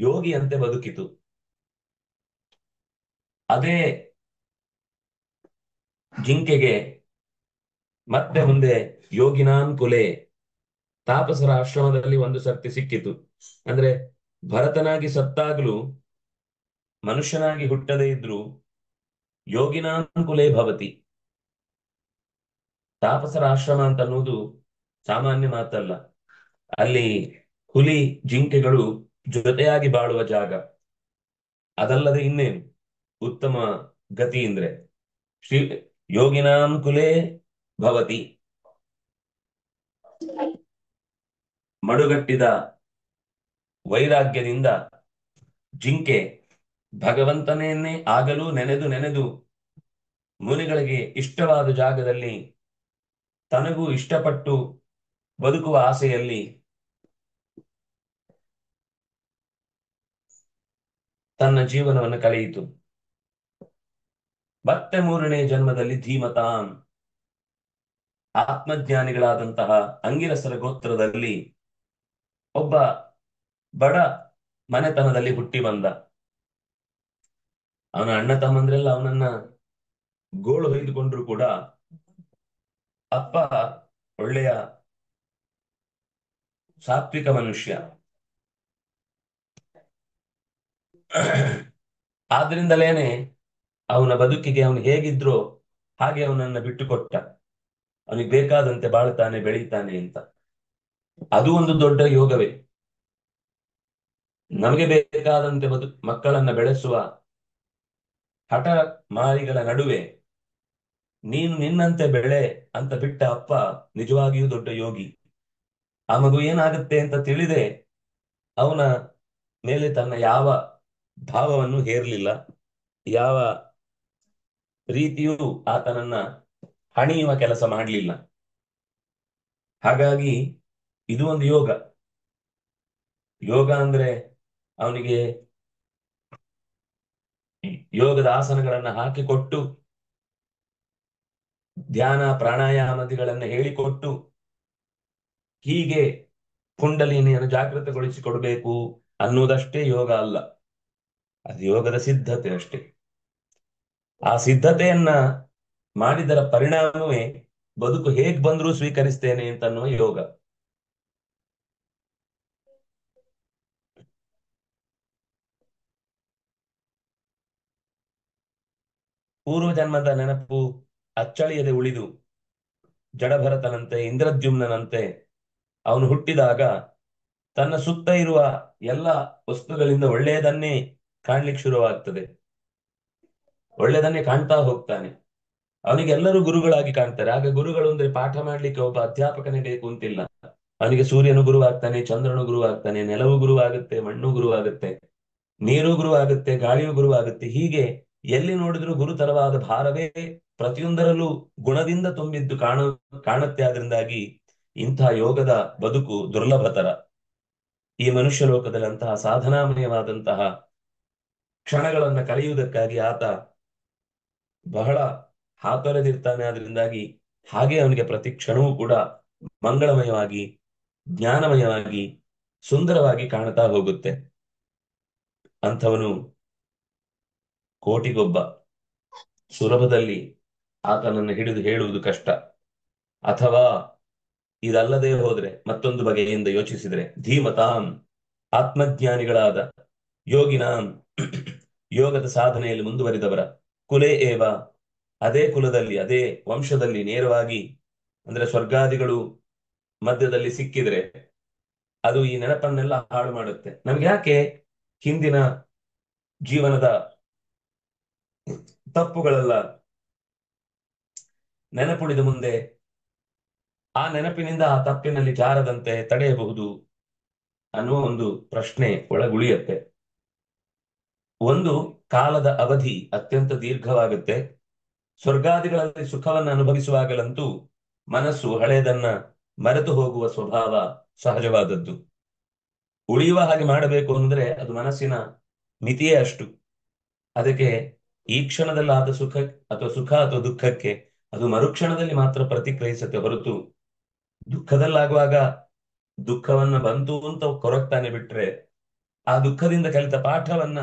ಯೋಗಿಯಂತೆ ಬದುಕಿತು. ಅದೇ ಜಿಂಕೆಗೆ ಮತ್ತೆ ಮುಂದೆ ಯೋಗಿನಾನ್ ಕುಲೆ ತಾಪಸರ ಆಶ್ರಮದಲ್ಲಿ ಒಂದು ಸರ್ತಿ ಸಿಕ್ಕಿತು. ಅಂದ್ರೆ ಭರತನಾಗಿ ಸತ್ತಾಗ್ಲೂ ಮನುಷ್ಯನಾಗಿ ಹುಟ್ಟದೇ ಇದ್ರು ಯೋಗಿನಾನ್ ಕುಲೆ ಭವತಿ. ತಾಪಸರ ಆಶ್ರಮ ಅಂತ ಅನ್ನುವುದು ಸಾಮಾನ್ಯ ಮಾತಲ್ಲ. ಅಲ್ಲಿ ಹುಲಿ ಜಿಂಕೆಗಳು ಜೊತೆಯಾಗಿ ಬಾಳುವ ಜಾಗ. ಅದಲ್ಲದೆ ಇನ್ನೇನು ಉತ್ತಮ ಗತಿ ಅಂದ್ರೆ ಶ್ರೀ ಯೋಗಿನಾಂ ಕುಲೇ ಭವತಿ. ಮಡುಗಟ್ಟಿದ ವೈರಾಗ್ಯದಿಂದ ಜಿಂಕೆ ಭಗವಂತನೇ ಆಗಲೂ ನೆನೆದು ನೆನೆದು ಮುನಿಗಳಿಗೆ ಇಷ್ಟವಾದ ಜಾಗದಲ್ಲಿ ತನಗೂ ಇಷ್ಟಪಟ್ಟು ಬದುಕುವ ಆಸೆಯಲ್ಲಿ ತನ್ನ ಜೀವನವನ್ನು ಕಳೆಯಿತು. ಮತ್ತೆ ಮೂರನೇ ಜನ್ಮದಲ್ಲಿ ಧೀಮತಾಂ ಆತ್ಮಜ್ಞಾನಿಗಳಾದಂತಹ ಅಂಗಿರಸರ ಗೋತ್ರದಲ್ಲಿ ಒಬ್ಬ ಬಡ ಮನೆತನದಲ್ಲಿ ಹುಟ್ಟಿ ಬಂದ. ಅವನ ಅಣ್ಣ ತಮ್ಮಂದ್ರೆಲ್ಲ ಅವನನ್ನ ಗೋಳು ಹೊಯ್ದುಕೊಂಡ್ರು ಕೂಡ ಅಪ್ಪ ಒಳ್ಳೆಯ ಸಾತ್ವಿಕ ಮನುಷ್ಯ. ಆದ್ರಿಂದಲೇನೆ ಅವನ ಬದುಕಿಗೆ ಅವನು ಹೇಗಿದ್ರೋ ಹಾಗೆ ಅವನನ್ನ ಬಿಟ್ಟುಕೊಟ್ಟ. ಅವನಿಗೆ ಬೇಕಾದಂತೆ ಬಾಳ್ತಾನೆ, ಬೆಳೀತಾನೆ ಅಂತ. ಅದು ಒಂದು ದೊಡ್ಡ ಯೋಗವೇ. ನಮಗೆ ಬೇಕಾದಂತೆ ಮಕ್ಕಳನ್ನ ಬೆಳೆಸುವ ಹಠ ಮಾರಿಗಳ ನಡುವೆ ನೀನು ನಿನ್ನಂತೆ ಬೆಳೆ ಅಂತ ಬಿಟ್ಟ ಅಪ್ಪ ನಿಜವಾಗಿಯೂ ದೊಡ್ಡ ಯೋಗಿ. ಆ ಮಗು ಏನಾಗುತ್ತೆ ಅಂತ ತಿಳಿದೆ ಅವನ ಮೇಲೆ ತನ್ನ ಯಾವ ಭಾವವನ್ನು ಹೇರಲಿಲ್ಲ, ಯಾವ ರೀತಿಯೂ ಆತನನ್ನ ಹಣಿಯುವ ಕೆಲಸ ಮಾಡಲಿಲ್ಲ. ಹಾಗಾಗಿ ಇದು ಒಂದು ಯೋಗ. ಯೋಗ ಅಂದ್ರೆ ಅವನಿಗೆ ಯೋಗದ ಆಸನಗಳನ್ನ ಹಾಕಿಕೊಟ್ಟು, ಧ್ಯಾನ ಪ್ರಾಣಾಯಾಮದಿಗಳನ್ನ ಹೇಳಿಕೊಟ್ಟು, ಹೀಗೆ ಕುಂಡಲಿನಿಯನ್ನು ಜಾಗೃತಗೊಳಿಸಿಕೊಡ್ಬೇಕು ಅನ್ನುವುದಷ್ಟೇ ಯೋಗ ಅಲ್ಲ. ಅದು ಯೋಗದ ಸಿದ್ಧತೆ ಅಷ್ಟೇ. ಆ ಸಿದ್ಧತೆಯನ್ನ ಮಾಡಿದರ ಪರಿಣಾಮವೇ ಬದುಕು ಹೇಗ್ ಬಂದ್ರೂ ಸ್ವೀಕರಿಸ್ತೇನೆ ಅಂತ ಅನ್ನುವ ಯೋಗ. ಪೂರ್ವ ಜನ್ಮದ ನೆನಪು ಅಚ್ಚಳಿಯದೆ ಉಳಿದು ಜಡಭರತನಂತೆ, ಇಂದ್ರದ್ಯುಮ್ನಂತೆ ಅವನು ಹುಟ್ಟಿದಾಗ ತನ್ನ ಸುತ್ತ ಇರುವ ಎಲ್ಲ ವಸ್ತುಗಳಿಂದ ಒಳ್ಳೆಯದನ್ನೇ ಕಾಣ್ಲಿಕ್ಕೆ ಶುರುವಾಗ್ತದೆ. ಒಳ್ಳೆಯದನ್ನೇ ಕಾಣ್ತಾ ಹೋಗ್ತಾನೆ. ಅವನಿಗೆ ಎಲ್ಲರೂ ಗುರುಗಳಾಗಿ ಕಾಣ್ತಾರೆ. ಆಗ ಗುರುಗಳು ಅಂದ್ರೆ ಪಾಠ ಮಾಡ್ಲಿಕ್ಕೆ ಒಬ್ಬ ಅಧ್ಯಾಪಕನೇ ಬೇಕು ಅಂತಿಲ್ಲ. ಅವನಿಗೆ ಸೂರ್ಯನು ಗುರುವಾಗ್ತಾನೆ, ಚಂದ್ರನು ಗುರುವಾಗ್ತಾನೆ, ನೆಲವು ಗುರುವಾಗುತ್ತೆ, ಮಣ್ಣು ಗುರುವಾಗುತ್ತೆ, ನೀರು ಗುರುವಾಗುತ್ತೆ, ಗಾಳಿಯು ಗುರುವಾಗುತ್ತೆ. ಹೀಗೆ ಎಲ್ಲಿ ನೋಡಿದ್ರು ಗುರುತರವಾದ ಭಾರವೇ ಪ್ರತಿಯೊಂದರಲ್ಲೂ ಗುಣದಿಂದ ತುಂಬಿದ್ದು ಕಾಣುತ್ತೆ. ಆದ್ರಿಂದಾಗಿ ಇಂಥ ಯೋಗದ ಬದುಕು ದುರ್ಲಭತರ. ಈ ಮನುಷ್ಯ ಲೋಕದಲ್ಲಿ ಅಂತಹ ಸಾಧನಾಮಯವಾದಂತಹ ಕ್ಷಣಗಳನ್ನ ಕಳೆಯುವುದಕ್ಕಾಗಿ ಆತ ಬಹಳ ಹಾತೊರೆದಿರ್ತಾನೆ. ಆದ್ರಿಂದಾಗಿ ಹಾಗೆ ಅವನಿಗೆ ಪ್ರತಿ ಕ್ಷಣವೂ ಕೂಡ ಮಂಗಳಮಯವಾಗಿ, ಜ್ಞಾನಮಯವಾಗಿ, ಸುಂದರವಾಗಿ ಕಾಣ್ತಾ ಹೋಗುತ್ತೆ. ಅಂಥವನು ಕೋಟಿಗೊಬ್ಬ. ಸುಲಭದಲ್ಲಿ ಆತನನ್ನು ಹಿಡಿದು ಹೇಳುವುದು ಕಷ್ಟ. ಅಥವಾ ಇದಲ್ಲದೆ ಹೋದ್ರೆ ಮತ್ತೊಂದು ಬಗೆಯಿಂದ ಯೋಚಿಸಿದ್ರೆ, ಧೀಮತಾಂ, ಆತ್ಮಜ್ಞಾನಿಗಳಾದ ಯೋಗಿನಾಂ, ಯೋಗದ ಸಾಧನೆಯಲ್ಲಿ ಮುಂದುವರಿದವರ ಕುಲೇ ಏವ, ಅದೇ ಕುಲದಲ್ಲಿ, ಅದೇ ವಂಶದಲ್ಲಿ ನೇರವಾಗಿ ಅಂದ್ರೆ ಸ್ವರ್ಗಾದಿಗಳು ಮಧ್ಯದಲ್ಲಿ ಸಿಕ್ಕಿದ್ರೆ ಅದು ಈ ನೆನಪನ್ನೆಲ್ಲ ಹಾಳು ಮಾಡುತ್ತೆ. ನಮ್ಗೆ ಯಾಕೆ ಹಿಂದಿನ ಜೀವನದ ತಪ್ಪುಗಳೆಲ್ಲ ನೆನಪುಳಿದ ಮುಂದೆ ಆ ನೆನಪಿನಿಂದ ಆ ತಪ್ಪಿನಲ್ಲಿ ಜಾರದಂತೆ ತಡೆಯಬಹುದು ಅನ್ನುವ ಒಂದು ಪ್ರಶ್ನೆ ಒಳಗುಳಿಯತ್ತೆ. ಒಂದು, ಕಾಲದ ಅವಧಿ ಅತ್ಯಂತ ದೀರ್ಘವಾಗುತ್ತೆ. ಸ್ವರ್ಗಾದಿಗಳಲ್ಲಿ ಸುಖವನ್ನು ಅನುಭವಿಸುವಾಗಲಂತೂ ಮನಸ್ಸು ಹಳೆಯದನ್ನ ಮರೆತು ಹೋಗುವ ಸ್ವಭಾವ ಸಹಜವಾದದ್ದು. ಉಳಿಯುವ ಹಾಗೆ ಮಾಡಬೇಕು ಅಂದ್ರೆ ಅದು ಮನಸ್ಸಿನ ಮಿತಿಯೇ ಅಷ್ಟು. ಅದಕ್ಕೆ ಈ ಕ್ಷಣದಲ್ಲಾದ ಸುಖ ಅಥವಾ ದುಃಖಕ್ಕೆ ಅದು ಮರುಕ್ಷಣದಲ್ಲಿ ಮಾತ್ರ ಪ್ರತಿಕ್ರಿಯಿಸುತ್ತೆ ಹೊರತು, ದುಃಖದಲ್ಲಾಗುವಾಗ ದುಃಖವನ್ನ ಬಂತು ಅಂತ ಕೊರಗ್ತಾನೆ ಬಿಟ್ರೆ, ಆ ದುಃಖದಿಂದ ಕಲಿತ ಪಾಠವನ್ನ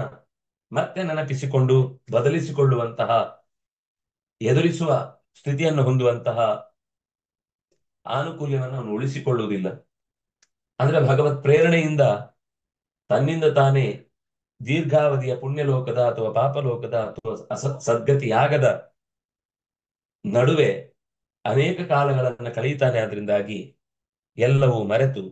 ಮತ್ತೆ ನೆನಪಿಸಿಕೊಂಡು ಬದಲಿಸಿಕೊಳ್ಳುವಂತಹ, ಎದುರಿಸುವ ಸ್ಥಿತಿಯನ್ನು ಹೊಂದುವಂತಹ ಆನುಕೂಲ್ಯವನ್ನು ಅವನು ಉಳಿಸಿಕೊಳ್ಳುವುದಿಲ್ಲ. ಅಂದ್ರೆ ಭಗವತ್ ಪ್ರೇರಣೆಯಿಂದ ತನ್ನಿಂದ ತಾನೇ ದೀರ್ಘಾವಧಿಯ ಪುಣ್ಯಲೋಕದ ಅಥವಾ ಪಾಪಲೋಕದ ಅಥವಾ ಸದ್ಗತಿಯಾಗದ ನಡುವೆ ಅನೇಕ ಕಾಲಗಳನ್ನು ಕಳೆಯುತ್ತಾನೆ. ಆದ್ರಿಂದಾಗಿ ಎಲ್ಲವೂ ಮರೆತು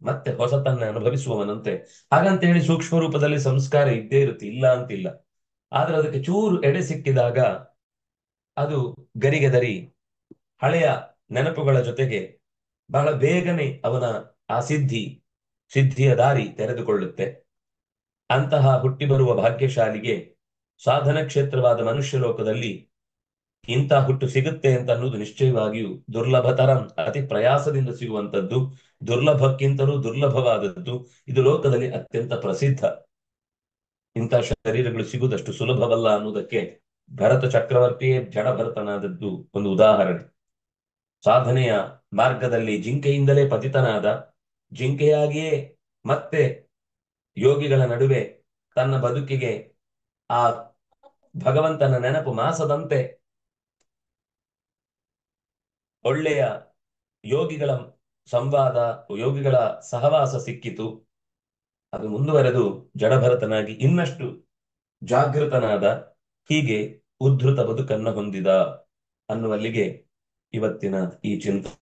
ಮತ್ತೆ ಹೊಸತನ್ನ ಅನುಭವಿಸುವವನಂತೆ. ಹಾಗಂತ ಹೇಳಿ ಸೂಕ್ಷ್ಮ ರೂಪದಲ್ಲಿ ಸಂಸ್ಕಾರ ಇದ್ದೇ ಇರುತ್ತೆ, ಇಲ್ಲ ಅಂತಿಲ್ಲ. ಆದ್ರೆ ಅದಕ್ಕೆ ಚೂರು ಎಡೆ ಸಿಕ್ಕಿದಾಗ ಅದು ಗರಿಗೆದರಿ ಹಳೆಯ ನೆನಪುಗಳ ಜೊತೆಗೆ ಬಹಳ ಬೇಗನೆ ಅವನ ಆ ಸಿದ್ಧಿಯ ದಾರಿ ತೆರೆದುಕೊಳ್ಳುತ್ತೆ. ಅಂತಹ ಹುಟ್ಟಿ ಬರುವ ಭಾಗ್ಯಶಾಲಿಗೆ ಸಾಧನ ಕ್ಷೇತ್ರವಾದ ಮನುಷ್ಯ ಲೋಕದಲ್ಲಿ ಇಂಥ ಹುಟ್ಟು ಸಿಗುತ್ತೆ ಅಂತ ಅನ್ನೋದು ನಿಶ್ಚಯವಾಗಿಯೂ ದುರ್ಲಭತರಂ, ಅತಿ ಪ್ರಯಾಸದಿಂದ ಸಿಗುವಂತದ್ದು, ದುರ್ಲಭಕ್ಕಿಂತಲೂ ದುರ್ಲಭವಾದದ್ದು. ಇದು ಲೋಕದಲ್ಲಿ ಅತ್ಯಂತ ಪ್ರಸಿದ್ಧ. ಇಂಥ ಶರೀರಗಳು ಸಿಗುವುದಷ್ಟು ಸುಲಭವಲ್ಲ ಅನ್ನುವುದಕ್ಕೆ ಭರತ ಚಕ್ರವರ್ತಿಯೇ ಜಡಭರತನಾದದ್ದು ಒಂದು ಉದಾಹರಣೆ. ಸಾಧನೆಯ ಮಾರ್ಗದಲ್ಲಿ ಜಿಂಕೆಯಿಂದಲೇ ಪತಿತನಾದ, ಜಿಂಕೆಯಾಗಿಯೇ ಮತ್ತೆ ಯೋಗಿಗಳ ನಡುವೆ ತನ್ನ ಬದುಕಿಗೆ ಆ ಭಗವಂತನ ನೆನಪು ಮಾಸದಂತೆ ಒಳ್ಳೆಯ ಯೋಗಿಗಳ ಸಂವಾದ, ಯೋಗಿಗಳ ಸಹವಾಸ ಸಿಕ್ಕಿತು. ಅದು ಮುಂದುವರೆದು ಜಡಭರತನಾಗಿ ಇನ್ನಷ್ಟು ಜಾಗೃತನಾದ, ಹೀಗೆ ಉದ್ಧೃತ ಬದುಕನ್ನು ಹೊಂದಿದ ಅನ್ನುವಲ್ಲಿಗೆ ಇವತ್ತಿನ ಈ ಚಿಂತನೆ